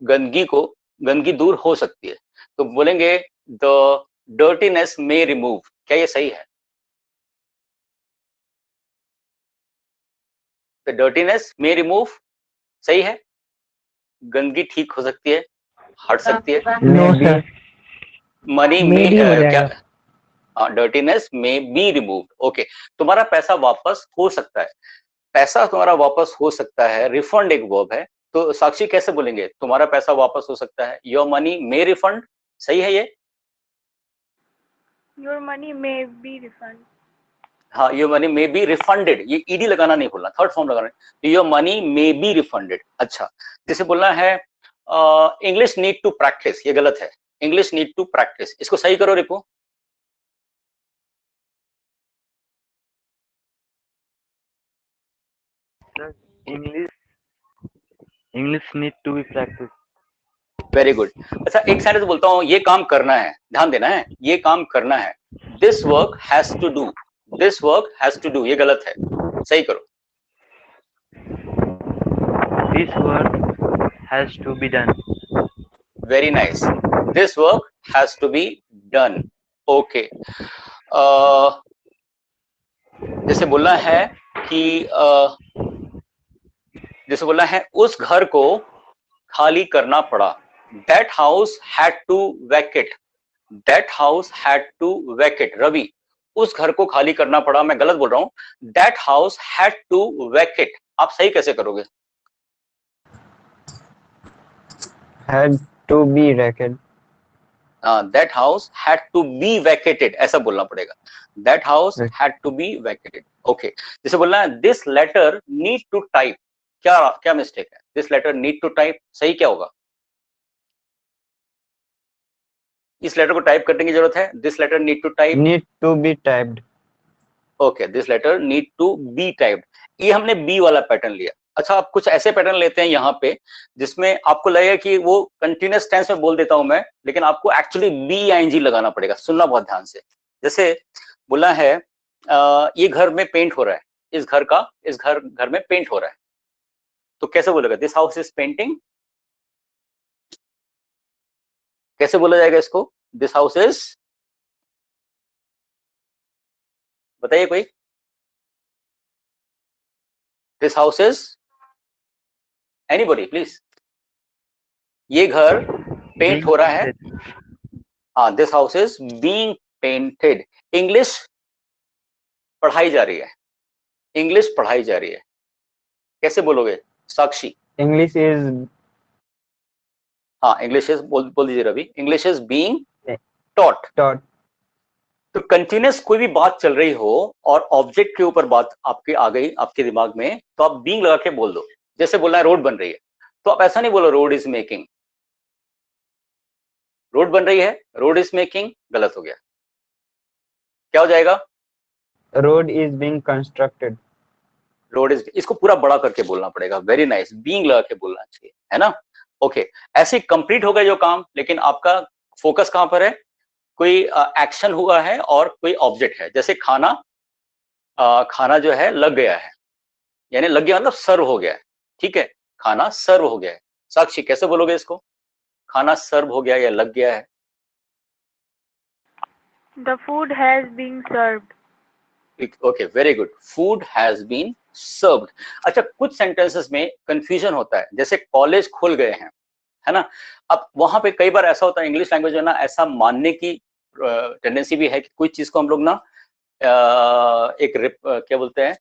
गंदगी दूर हो सकती है, तो बोलेंगे द डर्टीनेस मे रिमूव। क्या ये सही है? द डर्टीनेस मे रिमूव सही है? गंदगी ठीक हो सकती है, हट सकती है। नो सर, मनी मे में भी हो क्या, जाएगा। डर्टीनेस में बी रिमूव, ओके। तुम्हारा पैसा वापस हो सकता है, पैसा तुम्हारा वापस हो सकता है, रिफंड एक वर्ब है, तो साक्षी कैसे बोलेंगे तुम्हारा पैसा वापस हो सकता है? योर मनी मे रिफंड, सही है ये? Your money may be refunded. हाँ, your money may be refunded, ये ईडी लगाना नहीं बोलना, थर्ड फॉर्म लगाना है, your money may be refunded. अच्छा, जैसे बोलना है इंग्लिश नीड टू प्रैक्टिस, ये गलत है, इंग्लिश नीड टू प्रैक्टिस, इसको सही करो Ripu. English need to be practiced. Very good. अच्छा, एक सेंटेंस बोलता हूँ, ये काम करना है, ध्यान देना है, ये काम करना है, this work has to do, this work has to do, ये गलत है, सही करो। This work has to be done. Very nice, this work has to be done, okay. जैसे बोलना है कि जैसे बोलना है उस घर को खाली करना पड़ा, that house had to vacate, that house had to vacate. Ravi, उस घर को खाली करना पड़ा, मैं गलत बोल रहा हूं, that house had to vacate, आप सही कैसे करोगे? had to be vacated. That house had to be vacated, ऐसा बोलना पड़ेगा, that house had to be vacated, okay. जैसे बोलना है this letter need to type, क्या क्या मिस्टेक है? This letter need to type, सही क्या होगा? इस लेटर को टाइप करने की जरूरत है, this letter need to type, Need to be typed. Okay, this letter need to be typed, ये हमने बी वाला पैटर्न लिया। अच्छा, आप कुछ ऐसे पैटर्न लेते हैं यहाँ पे जिसमें आपको लगेगा कि वो कंटिन्यूअस टेंस में बोल देता हूं मैं, लेकिन आपको एक्चुअली बी आईएनजी लगाना पड़ेगा, सुनना बहुत ध्यान से। जैसे बोला है ये घर में पेंट हो रहा है, इस घर में पेंट हो रहा है, तो कैसे बोलेगा? दिस हाउस इज पेंटिंग, कैसे बोला जाएगा इसको? दिस हाउस इज, बताइए कोई, this house is, anybody please, ये घर पेंट हो रहा है, हाँ, this house is being painted. English पढ़ाई जा रही है, इंग्लिश पढ़ाई जा रही है, कैसे बोलोगे साक्षी? English is हाँ, इंग्लिश इज, बोल दीजिए Ravi, English is being taught. taught. तो कंटिन्यूअस कोई भी बात चल रही हो और ऑब्जेक्ट के ऊपर बात आपके आ गई आपके दिमाग में, तो आप बीइंग लगा के बोल दो। जैसे बोलना है रोड बन रही है, तो आप ऐसा नहीं बोलो रोड इज मेकिंग, रोड बन रही है, रोड इज मेकिंग, गलत हो गया, क्या हो जाएगा? Road is being constructed. Road is, इसको पूरा बड़ा करके बोलना पड़ेगा, वेरी नाइस, बीइंग लगा के बोलना चाहिए, है ना। ओके, ऐसे कंप्लीट हो गया जो काम, लेकिन आपका फोकस कहां पर है, कोई एक्शन हुआ है और कोई ऑब्जेक्ट है, जैसे खाना, खाना जो है लग गया है, यानी लग गया मतलब सर्व हो गया है, ठीक है, खाना सर्व हो गया है। साक्षी कैसे बोलोगे इसको, खाना सर्व हो गया या लग गया है? The food has been served. Okay, very good, food has been served. अच्छा, कुछ सेंटेंसेस में कंफ्यूजन होता है, जैसे कॉलेज खुल गए हैं, है ना। अब वहां पे कई बार ऐसा होता है, इंग्लिश लैंग्वेज में ना ऐसा मानने की टेंडेंसी भी है कि कोई चीज को हम लोग ना क्या बोलते हैं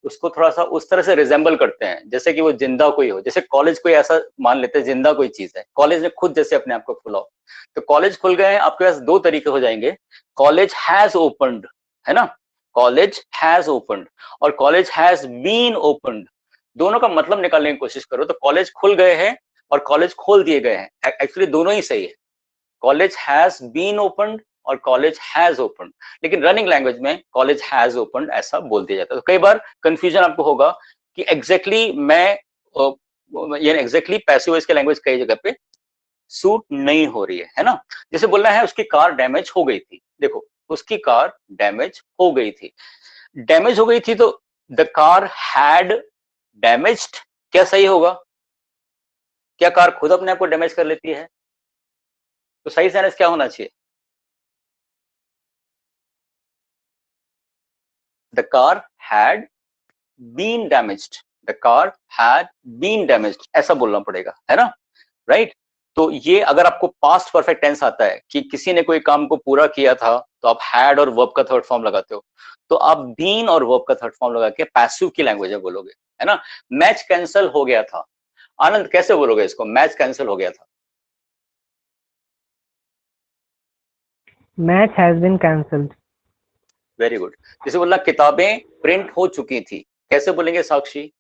उसको, थोड़ा सा उस तरह से रिजेंबल करते हैं, जैसे कि वो जिंदा कोई हो, जैसे कॉलेज कोई ऐसा मान लेते हैं जिंदा कोई चीज है, कॉलेज ने खुद जैसे अपने आप को खुला हो। तो कॉलेज खुल गए हैं, आपके पास दो तरीके हो जाएंगे, कॉलेज हैज ओपन्ड, है ना, कॉलेज हैज ओपन्ड और कॉलेज हैज बीन ओपन्ड, दोनों का मतलब निकालने की कोशिश करो। तो कॉलेज खुल गए हैं और कॉलेज खोल दिए गए हैं, एक्चुअली दोनों ही सही है, कॉलेज हैज बीन ओपन्ड और कॉलेज हैज ओपन्ड, लेकिन रनिंग लैंग्वेज में कॉलेज हैज ओपन्ड ऐसा बोल दिया जाता है। तो कई बार कंफ्यूजन आपको होगा कि एग्जैक्टली मैं यानी एग्जैक्टली पैसिव वॉइस की लैंग्वेज कई जगह पे सूट नहीं हो रही है ना। जैसे बोलना है उसकी कार डैमेज हो गई थी, देखो उसकी कार डैमेज हो गई थी, डैमेज हो गई थी, तो द कार हैड डैमेज्ड, क्या सही होगा, क्या कार खुद अपने आप को डैमेज कर लेती है? तो सही सेंटेंस क्या होना चाहिए, the car had been damaged, the car had been damaged, ऐसा बोलना पड़ेगा, है ना, राइट। तो ये अगर आपको पास्ट परफेक्ट टेंस आता है कि किसी ने कोई काम को पूरा किया था, तो आप हैड और वर्ब का थर्ड फॉर्म लगाते हो, तो आप बीन और वर्ब का थर्ड फॉर्म लगा के पैसिव की लैंग्वेज में बोलोगे, है ना। मैच कैंसिल हो गया था, आनंद कैसे बोलोगे इसको, मैच कैंसिल हो गया था? Match has been cancelled. Very good. जैसे बोलना किताबें प्रिंट हो चुकी थी, कैसे बोलेंगे साक्षी,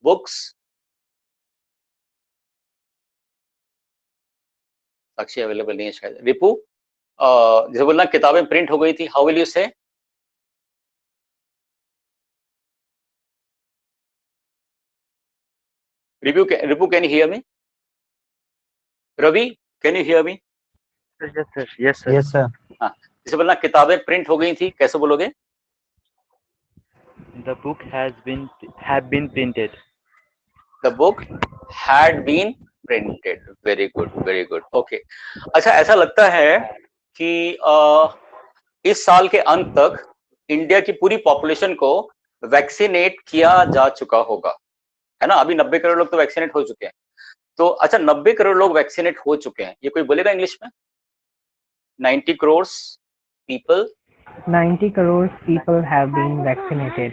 बुक्स, साक्षी अवेलेबल नहीं है शायद, रिपू जैसे बोलना किताबें प्रिंट हो गई थी, how will you say? Ripu can you hear me? Ravi can you hear me? Yes, sir. Yes, sir. Yes, sir. हाँ, जैसे बोलना किताबें प्रिंट हो गई थी, कैसे बोलोगे? The book have been printed. The book had been printed, very good very good, okay. अच्छा, ऐसा लगता है कि इस साल के अंत तक इंडिया की पूरी पॉपुलेशन को वैक्सीनेट किया जा चुका होगा, है ना। अभी 90 करोड़ लोग तो वैक्सीनेट हो चुके हैं, तो अच्छा 90 करोड़ लोग वैक्सीनेट हो चुके हैं, ये कोई बोलेगा इंग्लिश में? 90 crore people, 90 crore people have been vaccinated.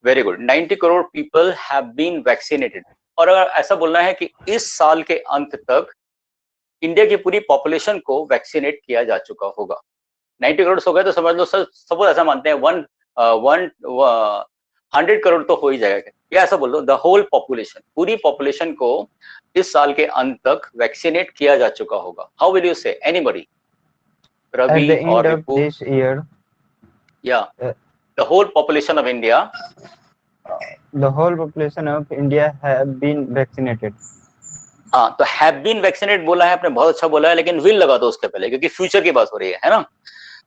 Very good, 90 crore people have been vaccinated. और अगर ऐसा बोलना है कि इस साल के अंत तक इंडिया की पूरी पॉपुलेशन को वैक्सीनेट किया जा चुका होगा, 90 करोड़ हो गए तो समझ लो सर, सपोज ऐसा मानते हैं 100 करोड़ तो हो ही जाएगा, या ऐसा बोल दो द होल पॉपुलेशन, पूरी पॉपुलेशन को इस साल के अंत तक वैक्सीनेट किया जा चुका होगा, how will you say, anybody, At the Ravi end और of रिपू? this year, या the whole population of India, the whole population of India have been vaccinated. हाँ, तो हैव बीन वैक्सीनेट बोला है आपने, बहुत अच्छा बोला है, लेकिन विल लगा दो उसके पहले, क्योंकि फ्यूचर की बात हो रही है ना।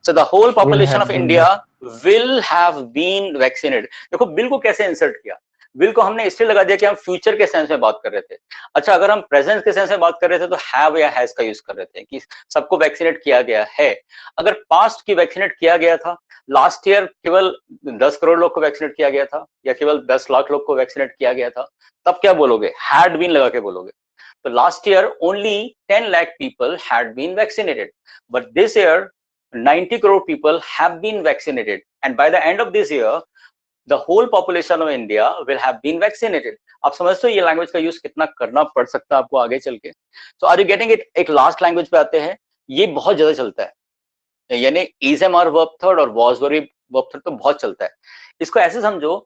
So the whole population have of been India will have been vaccinated. देखो बिल को कैसे इंसर्ट किया, विल को हमने इसलिए लगा दिया कि हम फ्यूचर के सेंस में बात कर रहे थे। अच्छा, अगर हम प्रेजेंट के सेंस में बात कर रहे थे तो हैव या हैज का यूज कर रहे थे कि सबको वैक्सीनेट किया गया है। अगर पास्ट की वैक्सीनेट किया गया था, लास्ट ईयर केवल 10 करोड़ लोग को वैक्सीनेट किया गया था या केवल 10 लाख लोग को वैक्सीनेट किया गया था, तब क्या बोलोगे, हैड बीन लगा के बोलोगे। तो last year only 10 lakh people had been vaccinated, but this year 90 crore people have been vaccinated, and by the end of this year the whole population of India will have been vaccinated. आप समझते हो ये language का use कितना करना पड़ सकता है आपको आगे चल के। So are you getting it? एक लास्ट लैंग्वेज पे आते हैं, ये बहुत ज्यादा चलता है, यानी is am are verb third और was were verb third तो बहुत चलता है। इसको ऐसे समझो,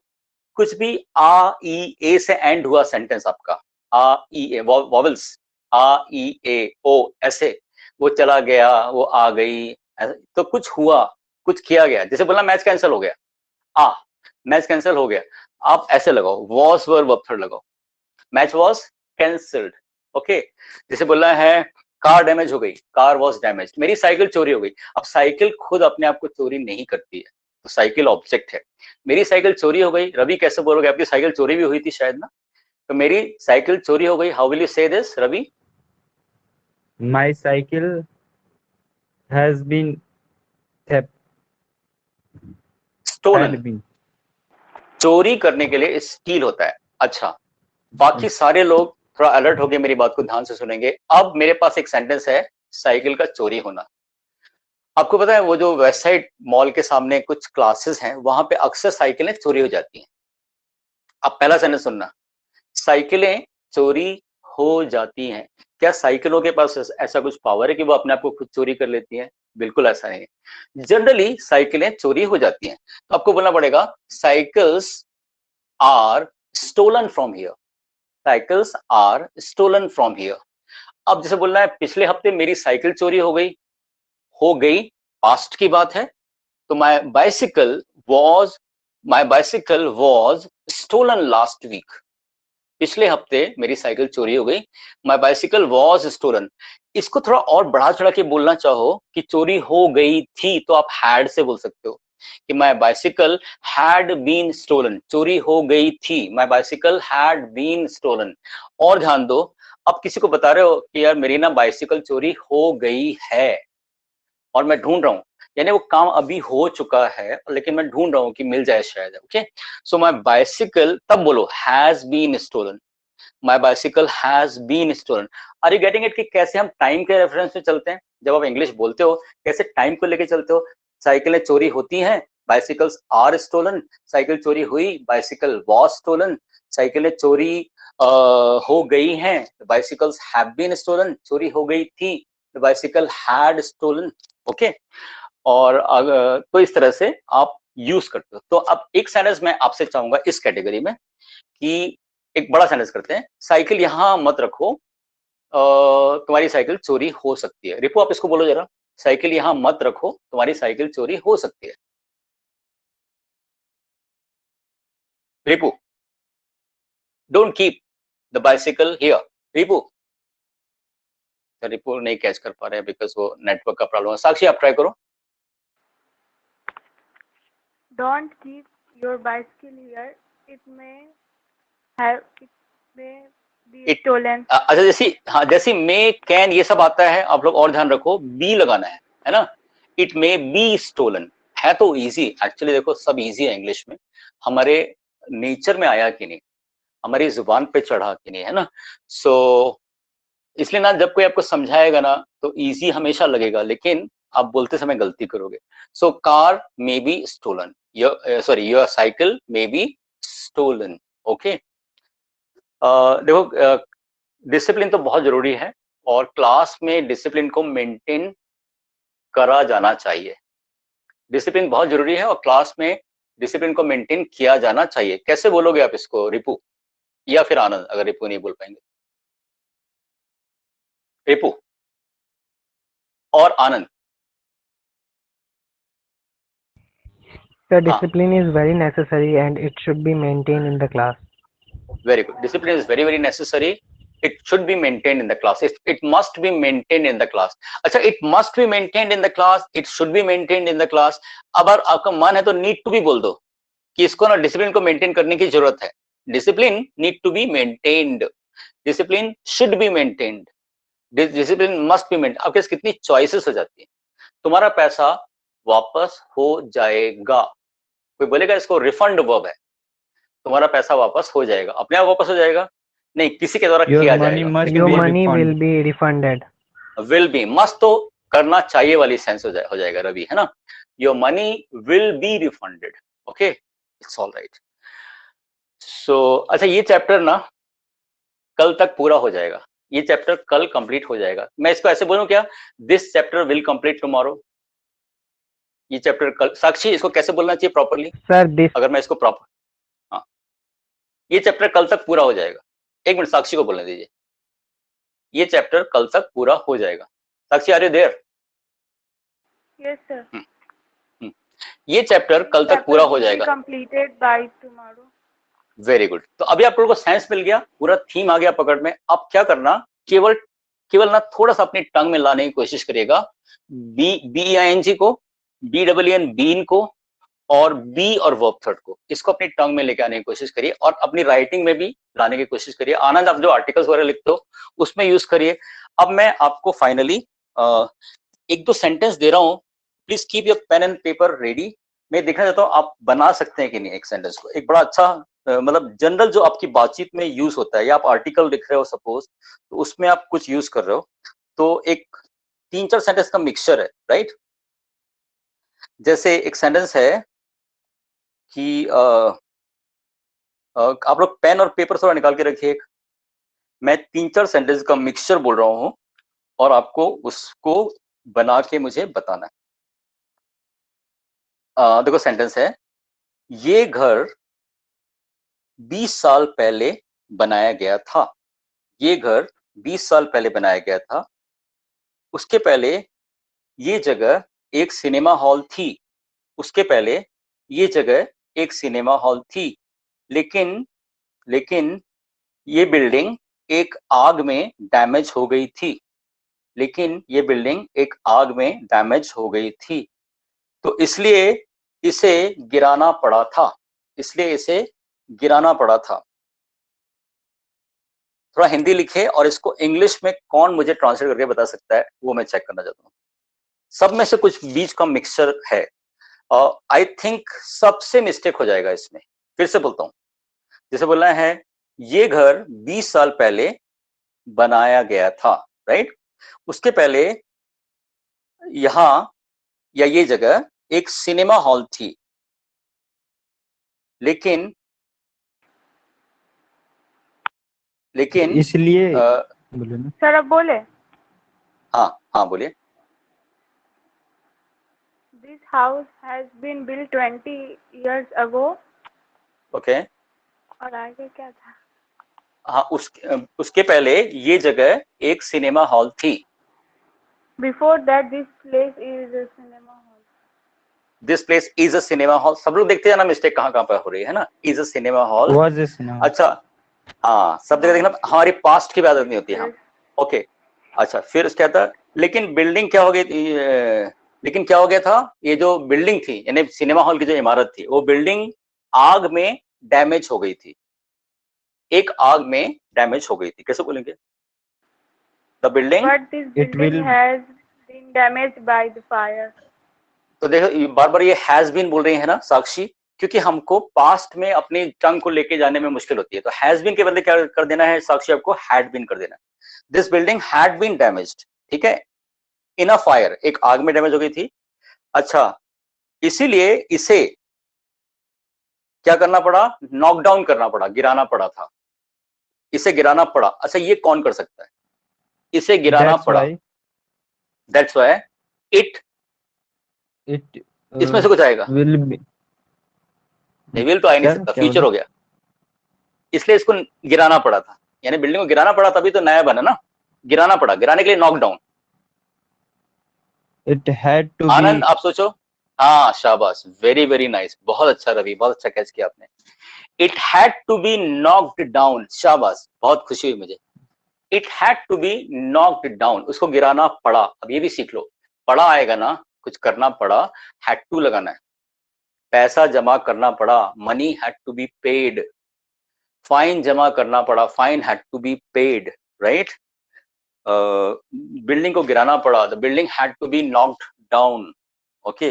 कुछ भी आ ई ए से एंड हुआ सेंटेंस आपका, आ ई ए वॉवल्स, आ ई ए ओ, ऐसे वो चला गया, वो आ गई, तो कुछ हुआ, कुछ किया गया। जैसे बोला मैच कैंसिल हो गया, मैच कैंसिल हो गया, आप ऐसे लगाओ, वॉज वर्ब वर्ब थर्ड लगाओ, मैच वॉज कैंसल्ड। ओके, जैसे बोलना है कार डैमेज हो गई, कार वॉज डैमेज, मेरी साइकिल चोरी हो गई। अब साइकिल खुद अपने आप को चोरी नहीं करती है, तो साइकिल ऑब्जेक्ट है। मेरी साइकिल चोरी हो गई, रवि कैसे बोलोगे, आपकी साइकिल चोरी भी हुई थी शायद ना, तो मेरी साइकिल चोरी हो गई, how will you say this Ravi? My cycle has been theft. Stolen, Had been. चोरी करने के लिए स्टील होता है। अच्छा, बाकी सारे लोग थोड़ा अलर्ट होके मेरी बात को ध्यान से सुनेंगे। अब मेरे पास एक सेंटेंस है, साइकिल का चोरी होना। आपको पता है वो जो वेस्ट साइड मॉल के सामने कुछ क्लासेस हैं, वहां पे अक्सर साइकिलें चोरी हो जाती हैं। अब पहला सेंटेंस सुनना, साइकिलें चोरी हो जाती हैं। क्या साइकिलों के पास ऐसा कुछ पावर है कि वो अपने आप को खुद चोरी कर लेती हैं? बिल्कुल ऐसा नहीं है। जनरली साइकिलें चोरी हो जाती हैं, तो आपको बोलना पड़ेगा cycles are stolen from here, cycles are stolen from here. अब जैसे बोलना है पिछले हफ्ते मेरी साइकिल चोरी हो गई, पास्ट की बात है, तो my bicycle was stolen last week. पिछले हफ्ते मेरी साइकिल चोरी हो गई, माई बाइसिकल वॉज स्टोलन। इसको थोड़ा और बढ़ा चढ़ा के बोलना चाहो कि चोरी हो गई थी, तो आप हैड से बोल सकते हो कि my bicycle had been stolen, चोरी हो गई थी, my bicycle had been stolen. और ध्यान दो, अब किसी को बता रहे हो कि यार मेरी ना बाइसिकल चोरी हो गई है और मैं ढूंढ रहा हूं, यानी वो काम अभी हो चुका है लेकिन मैं ढूंढ रहा हूं कि मिल जाए शायद। ओके, सो माई बाइसिकल, तब बोलो has been stolen, my bicycle has been stolen. Are you getting it कि कैसे हम टाइम के रेफरेंस में चलते हैं? जब आप इंग्लिश बोलते हो कैसे टाइम को लेके चलते हो? साइकिलें चोरी होती हैं, बाइसिकल्स आर स्टोलन, साइकिल चोरी हुई, बाइसिकल वॉज स्टोलन, साइकिलें चोरी हो गई हैं, बाइसिकल्स हैव बीन स्टोलन, चोरी हो गई थी, बाइसिकल हैड स्टोलन। ओके, और तो इस तरह से आप यूज करते हो। तो अब एक सेंटेंस मैं आपसे चाहूंगा इस कैटेगरी में कि एक बड़ा सेंटेंस करते हैं, साइकिल यहां मत रखो, तुम्हारी साइकिल चोरी हो सकती है। रिपु आप इसको बोलो जरा, साइकिल यहां मत रखो, तुम्हारी साइकिल चोरी हो सकती है। Ripu, don't keep the bicycle here. Ripu, Ripu नहीं कैच कर पा रहे हैं बिकॉज वो नेटवर्क का प्रॉब्लम है। साक्षी आप ट्राई करो। Don't keep your bicycle here. It may be stolen. अच्छा, जैसी मे कैन ये सब आता है, आप लोग और ध्यान रखो, बी लगाना है ना। इट मे बी स्टोलन है तो इजी, एक्चुअली देखो सब इजी है इंग्लिश में, हमारे नेचर में आया कि नहीं, हमारी जुबान पे चढ़ा कि नहीं, है ना। सो इसलिए ना जब कोई आपको समझाएगा ना तो इजी हमेशा लगेगा, लेकिन आप बोलते समय गलती करोगे। So car may be stolen, your cycle may be stolen. Okay, देखो डिसिप्लिन तो बहुत जरूरी है और क्लास में डिसिप्लिन को मेंटेन करा जाना चाहिए। डिसिप्लिन बहुत जरूरी है और क्लास में डिसिप्लिन को मेंटेन किया जाना चाहिए। कैसे बोलोगे आप इसको रिपु या फिर आनंद, अगर रिपु नहीं बोल पाएंगे? रिपु और आनंद। The हाँ, discipline is very necessary and it should be maintained in the class. very good. Discipline is very very necessary. It should be maintained in the class. It must be maintained in the class. अच्छा, it must be maintained in the class. It should be maintained in the class. अब अगर आपका मन है तो need to भी बोल दो कि इसको ना डिसिप्लिन को मेंटेन करने की जरूरत है। Discipline need to be maintained, discipline should be maintained, discipline must be maintained. आपके पास कितनी चॉइसेस हो जाती है। तुम्हारा पैसा वापस हो जाएगा, कोई बोलेगा इसको रिफंड वर्ब है, तुम्हारा पैसा वापस हो जाएगा, अपने आप वापस हो जाएगा नहीं, किसी के द्वारा Your किया money जाएगा। must Your be money will refunded. be refunded. Will be, must तो करना चाहिए वाली सेंस हो जाएगा रवि, है ना। Your money will be refunded. Okay, it's all right. So अच्छा, ये चैप्टर ना कल तक पूरा हो जाएगा, ये चैप्टर कल कंप्लीट हो जाएगा। मैं इसको ऐसे बोलूं क्या, this chapter will complete tomorrow. ये चैप्टर कल, साक्षी इसको कैसे बोलना चाहिए प्रॉपरली, Sir, this अगर मैं इसको प्रॉपर, हाँ, ये चैप्टर कल तक पूरा हो जाएगा। एक मिनट साक्षी को बोलने दीजिए, ये चैप्टर कल तक पूरा हो जाएगा। Sakshi are you there? Yes, sir. ये चैप्टर कल तक पूरा हो Chapter will be जाएगा। completed by tomorrow. Very good. तो अभी आप लोगों को सेंस मिल गया, पूरा थीम आ गया पकड़ में। अब क्या करना, केवल केवल ना थोड़ा सा अपनी टंग में लाने की कोशिश करिएगा। BEING को, BEEN बीन को, और बी और वर्ब थर्ड को, इसको अपनी टंग में लेके आने की कोशिश करिए और अपनी राइटिंग में भी लाने की कोशिश करिए। आनंद, आप जो आर्टिकल्स वगैरह लिखते हो उसमें यूज करिए। अब मैं आपको फाइनली एक दो सेंटेंस दे रहा हूं, please keep your pen and paper ready. मैं देखना चाहता हूं आप बना सकते हैं कि नहीं एक सेंटेंस को। एक बड़ा अच्छा मतलब जनरल जो आपकी बातचीत में यूज होता है, या आप आर्टिकल लिख रहे हो सपोज, तो उसमें आप कुछ यूज कर रहे हो, तो एक 3-4 सेंटेंस का मिक्सचर है, राइट। जैसे एक सेंटेंस है कि आप लोग पेन और पेपर थोड़ा निकाल के रखिए। मैं 3-4 सेंटेंस का मिक्सचर बोल रहा हूं और आपको उसको बना के मुझे बताना है। देखो सेंटेंस है, ये घर 20 साल पहले बनाया गया था। ये घर 20 साल पहले बनाया गया था। उसके पहले ये जगह एक सिनेमा हॉल थी। उसके पहले ये जगह एक सिनेमा हॉल थी, लेकिन लेकिन ये बिल्डिंग एक आग में डैमेज हो गई थी। लेकिन ये बिल्डिंग एक आग में डैमेज हो गई थी, तो इसलिए इसे गिराना पड़ा था। इसलिए इसे गिराना पड़ा था। थोड़ा हिंदी लिखे और इसको इंग्लिश में कौन मुझे ट्रांसलेट करके बता सकता है, वो मैं चेक करना चाहता हूँ। सब में से कुछ बीच का मिक्सचर है। आई थिंक सबसे मिस्टेक हो जाएगा इसमें। फिर से बोलता हूँ, जैसे बोलना है ये घर 20 साल पहले बनाया गया था, राइट। उसके पहले यहाँ या ये जगह एक सिनेमा हॉल थी, लेकिन इसलिए आ, बोलो ना। सर अब बोले, हाँ हाँ बोलिए। This house has been built 20 years ago। ओके, और आगे क्या था? हाँ उसके पहले ये जगह एक सिनेमा हॉल थी। Before that this place is a cinema hall। This place is a cinema hall. सब लोग देखते हैं ना मिस्टेक कहाँ कहाँ पर हो रही है ना, is a cinema hall. Was this ना। अच्छा, हाँ सब जगह देखना, हमारी पास्ट की आदत नहीं होती है। हाँ Yes। ओके। अच्छा, फिर उसके आता लेकिन बिल्डिंग क्या हो गई थी, लेकिन क्या हो गया था, ये जो बिल्डिंग थी यानी सिनेमा हॉल की जो इमारत थी, वो बिल्डिंग आग में डैमेज हो गई थी। एक आग में डैमेज हो गई थी, कैसे बोलेंगे? The building, But this It building will has been damaged by the fire। तो देखो बार बार ये हैज बीन बोल रही है ना साक्षी, क्योंकि हमको पास्ट में अपनी टंग को लेके जाने में मुश्किल होती है। तो हैज बीन के बदले क्या कर देना है साक्षी, आपको हैड बीन कर देना है। This building had been damaged, ठीक है, इन अ फायर, एक आग में डैमेज हो गई थी। अच्छा, इसीलिए इसे क्या करना पड़ा, नॉकडाउन करना पड़ा, गिराना पड़ा था। इसे गिराना पड़ा। अच्छा, ये कौन कर सकता है, इसे गिराना that's पड़ा। why that's why it, it इसमें से कुछ आएगा will be। नहीं, विल तो आ ही नहीं क्या सकता, क्या फ्यूचर बोले? हो गया। इसलिए इसको गिराना पड़ा था, यानी बिल्डिंग को गिराना पड़ा तभी तो नया बना ना। गिराना पड़ा, गिराने के लिए knockdown. It had to Anand be। आप सोचो। हाँ शाबाश, वेरी वेरी नाइस, बहुत अच्छा रवि, बहुत अच्छा कैच किया आपने। It had to be knocked down, शाबाश, बहुत खुशी हुई मुझे। It had to be knocked down, उसको गिराना पड़ा। अब ये भी सीख लो, पड़ा आएगा ना, कुछ करना पड़ा, हैड टू लगाना है। पैसा जमा करना पड़ा, money had to be paid. Fine जमा करना पड़ा, fine had to be paid, right. Building को गिराना पड़ा, the building had to be knocked down. Okay,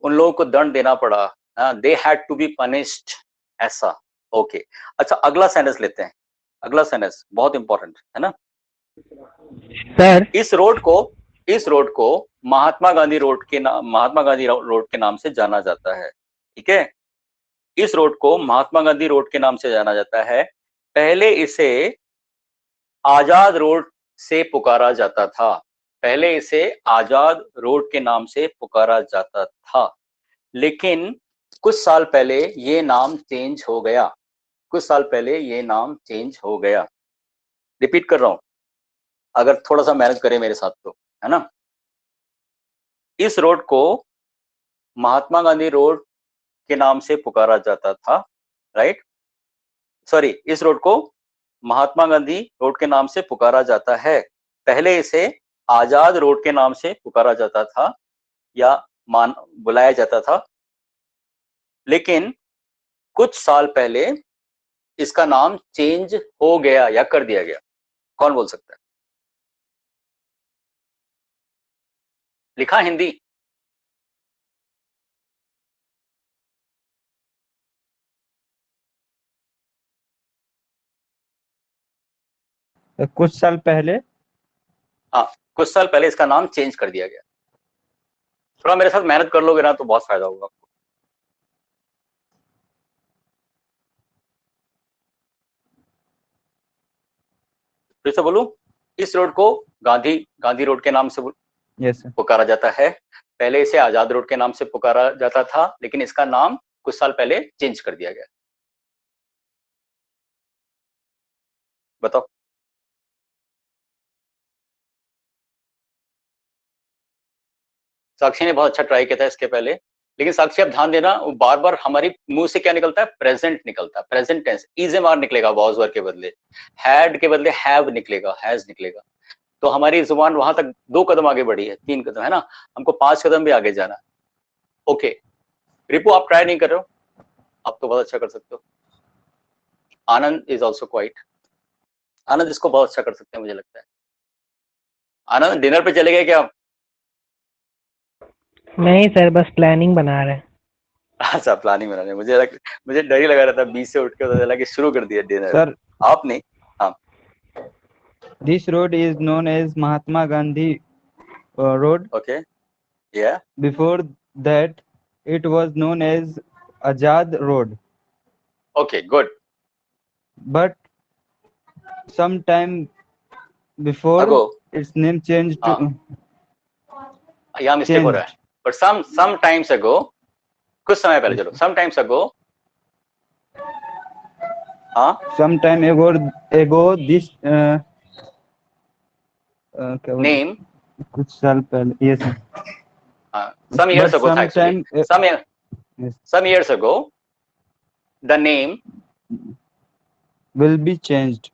उन लोगों को दंड देना पड़ा, they had to be punished, ऐसा। ओके, अच्छा अगला सेंटेंस लेते हैं। अगला सेंटेंस बहुत इंपॉर्टेंट है ना। सर इस रोड को महात्मा गांधी रोड के नाम, महात्मा गांधी रोड के नाम से जाना जाता है, ठीक है। इस रोड को महात्मा गांधी रोड के नाम से जाना जाता है। पहले इसे आजाद रोड से पुकारा जाता था। पहले इसे आजाद रोड के नाम से पुकारा जाता था, लेकिन कुछ साल पहले ये नाम चेंज हो गया। कुछ साल पहले ये नाम चेंज हो गया। रिपीट कर रहा हूं, अगर थोड़ा सा मेहनत करें मेरे साथ तो, है ना। इस रोड को महात्मा गांधी रोड के नाम से पुकारा जाता था, राइट। सॉरी, इस रोड को महात्मा गांधी रोड के नाम से पुकारा जाता है। पहले इसे आजाद रोड के नाम से पुकारा जाता था या बुलाया जाता था, लेकिन कुछ साल पहले इसका नाम चेंज हो गया या कर दिया गया। कौन बोल सकता है? लिखा हिंदी। कुछ साल पहले। हाँ, कुछ साल पहले इसका नाम चेंज कर दिया गया। थोड़ा मेरे साथ मेहनत कर लोगे ना तो बहुत फायदा होगा आपको। फिर से बोलूं, इस रोड को गांधी रोड के नाम से यस पुकारा जाता है। पहले इसे आजाद रोड के नाम से पुकारा जाता था, लेकिन इसका नाम कुछ साल पहले चेंज कर दिया गया। बताओ। साक्षी ने बहुत अच्छा ट्राई किया था इसके पहले, लेकिन साक्षी आप ध्यान देना, बार बार हमारी मुंह से क्या निकलता है? प्रेजेंट निकलता है, प्रेजेंट टेंस। इज मार निकलेगा वॉज वर के बदले, हैड के बदले हैव निकलेगा, हैज निकलेगा। तो हमारी जुबान वहां तक 2 कदम आगे बढ़ी है, 3 कदम है ना, हमको 5 कदम भी आगे जाना है। ओके रिपु, आप ट्राई नहीं कर रहे हो? आप तो बहुत अच्छा कर सकते हो। आनंद इज ऑल्सो क्वाइट, आनंद इसको बहुत अच्छा कर सकते हैं मुझे लगता है। आनंद डिनर पे चले गए क्या आप? नहीं सर, बस प्लानिंग बना रहे हैं। अच्छा, प्लानिंग बना रहे हैं। मुझे डर ही लगा रहा था, 20 से उठ के पता चला कि शुरू कर दिया डिनर। सर, आपने? हाँ। this road is known as Mahatma Gandhi road. Okay या Before that it was known as Azad road, okay good. but sometime before ago its name changed to यहाँ मिस्टेक हो रहा है, बट सम टाइम्स अगो, कुछ समय पहले, चलो some times अगो। हाँ, sometime ago this क्या बोलते नेम, कुछ साल पहले। yes some years but ago था actually, yes, some years ago the name will be changed.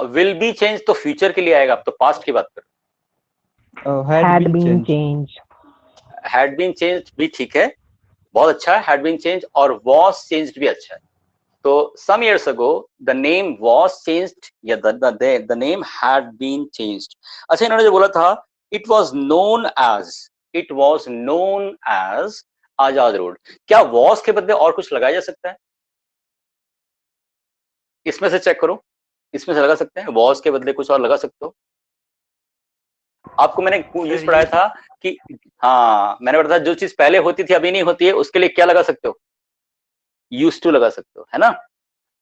will be changed, तो फ्यूचर के लिए आएगा, अब तो पास्ट की बात कर। Had been changed. had been changed भी ठीक है, बहुत अच्छा है। had been changed और was changed भी अच्छा है। तो some years ago the name was changed या the name had been changed। अच्छा, इन्होंने जो बोला था it was known as Azad road, क्या was के बदले और कुछ लगाया जा सकता है? इसमें से चेक करो, इसमें से लगा सकते हैं, was के बदले कुछ और लगा सकते हो? आपको मैंने यूज पढ़ाया था कि हाँ, मैंने बताया जो चीज पहले होती थी अभी नहीं होती है, उसके लिए क्या लगा सकते हो? यूज टू लगा सकते हो, है ना।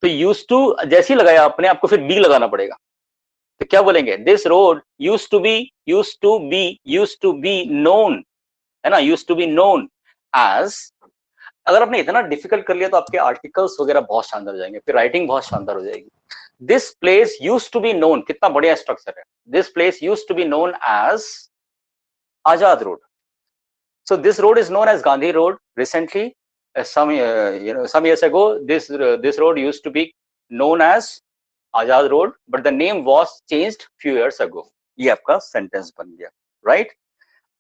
तो यूज टू जैसे ही लगाया आपने, आपको फिर बी लगाना पड़ेगा। तो क्या बोलेंगे? This road use to be known, है ना, use to be known as. अगर आपने इतना डिफिकल्ट कर लिया तो आपके आर्टिकल्स वगैरह बहुत शानदार हो जाएंगे, फिर राइटिंग बहुत शानदार हो जाएगी। This place use to be known, कितना बढ़िया स्ट्रक्चर है। This place use to be known as Azad Road. So this road is known as Gandhi Road. Recently, some years ago, this road used to be known as Azad Road, but the name was changed few years ago. ये आपका sentence बन गया, right?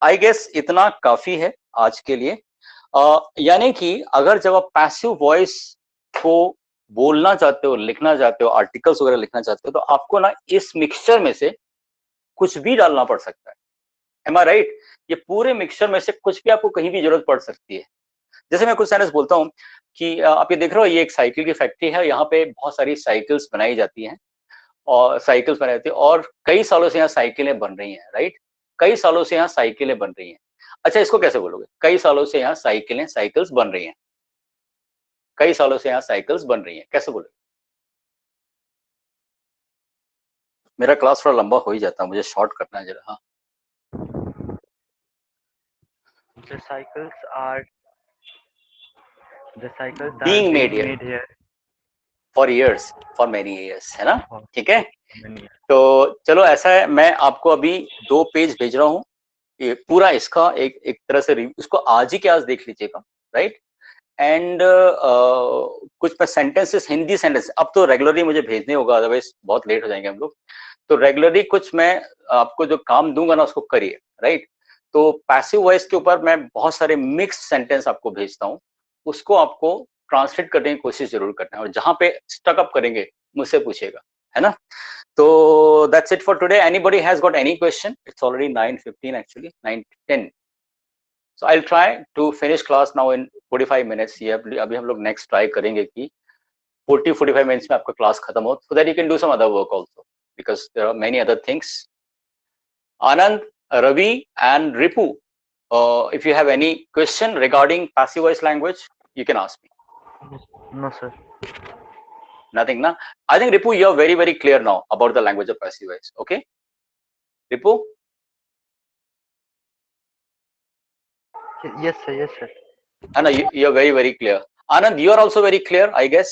I guess इतना काफी है आज के लिए। यानी कि अगर जब आप पैसिव वॉइस को बोलना चाहते हो, लिखना चाहते हो, आर्टिकल्स वगैरह लिखना चाहते हो, तो आपको ना इस मिक्सचर में से कुछ भी डालना पड़ सकता है। Am I right? ये पूरे मिक्सचर में से कुछ भी आपको कहीं भी जरूरत पड़ सकती है। जैसे मैं कुछ सेंटेंस बोलता हूँ कि आप ये देख रहे हो, ये एक साइकिल की फैक्ट्री है, यहाँ पे बहुत सारी साइकिल्स बनाई जाती हैं और साइकिल्स बनाई जाती है, और कई सालों से यहाँ साइकिलें बन रही हैं, राइट? कई सालों से यहाँ साइकिलें बन रही हैं। अच्छा, इसको कैसे बोलोगे? कई सालों से यहाँ साइकिल्स बन रही हैं। कई सालों से यहाँ साइकिल्स बन रही हैं, कैसे बोलोगे? मेरा क्लास थोड़ा लंबा हो ही जाता है, मुझे शॉर्ट करना है जरा। हाँ, The cycles are being being made made here for years, for many years, है ना? for ठीक है, many years. तो चलो ऐसा है, मैं आपको अभी 2 पेज भेज रहा हूँ, ये पूरा इसका एक तरह से इसको आज ही के आज देख लीजिएगा, राइट? एंड कुछ मैं सेंटेंसेस, हिंदी सेंटेंस अब तो रेगुलरली मुझे भेजने होगा, अदरवाइज बहुत लेट हो जाएंगे हम लोग। तो रेगुलरली कुछ मैं आपको जो काम दूंगा ना उसको करिए, राइट। तो पैसिव वॉइस के ऊपर मैं बहुत सारे मिक्स्ड सेंटेंस आपको भेजता हूँ, उसको आपको ट्रांसलेट करने की कोशिश जरूर करना है, और जहां पे स्टक अप करेंगे मुझसे पूछिएगा, है ना। तो that's it for today. Anybody has got any question? It's already 9:15 actually, 9:10। So I'll try to finish class now in 45 minutes. ये अभी हम लोग next try करेंगे कि 40-45 minutes में आपका class खत्म हो, so that you can do some other work also, because there are many other things. Anand, Ravi and Ripu, if you have any question regarding passive voice language, you can ask me. No, sir. Nothing, na? I think Ripu, you are very, very clear now about the language of passive voice. Okay, Ripu? Yes, sir. Yes, sir. Anna, you are very, very clear. Anand, you are also very clear, I guess.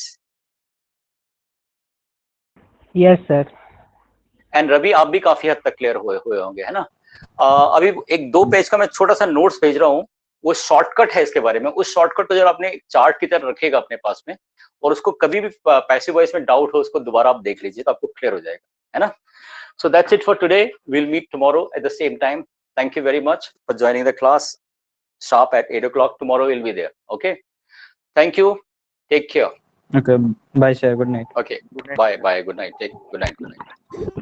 Yes sir. And Ravi, आप भी काफी हद तक clear हुए होंगे, है ना। अभी एक 2 पेज का मैं छोटा सा नोट्स भेज रहा हूँ, वो शॉर्टकट है इसके बारे में। उस शॉर्टकट को जब आपने चार्ट की तरह रखेगा अपने पास में, और उसको कभी भी पैसिव वॉइस में डाउट हो, उसको दोबारा आप देख लीजिए तो आपको क्लियर हो जाएगा, है ना। So that's it for today, will meet tomorrow at the same time. Thank you very much for joining the class. Sharp at 8 o'clock tomorrow we'll be there. Okay, thank you, take care. Okay, bye sir, good night. Okay, Good night. bye, good night, good night.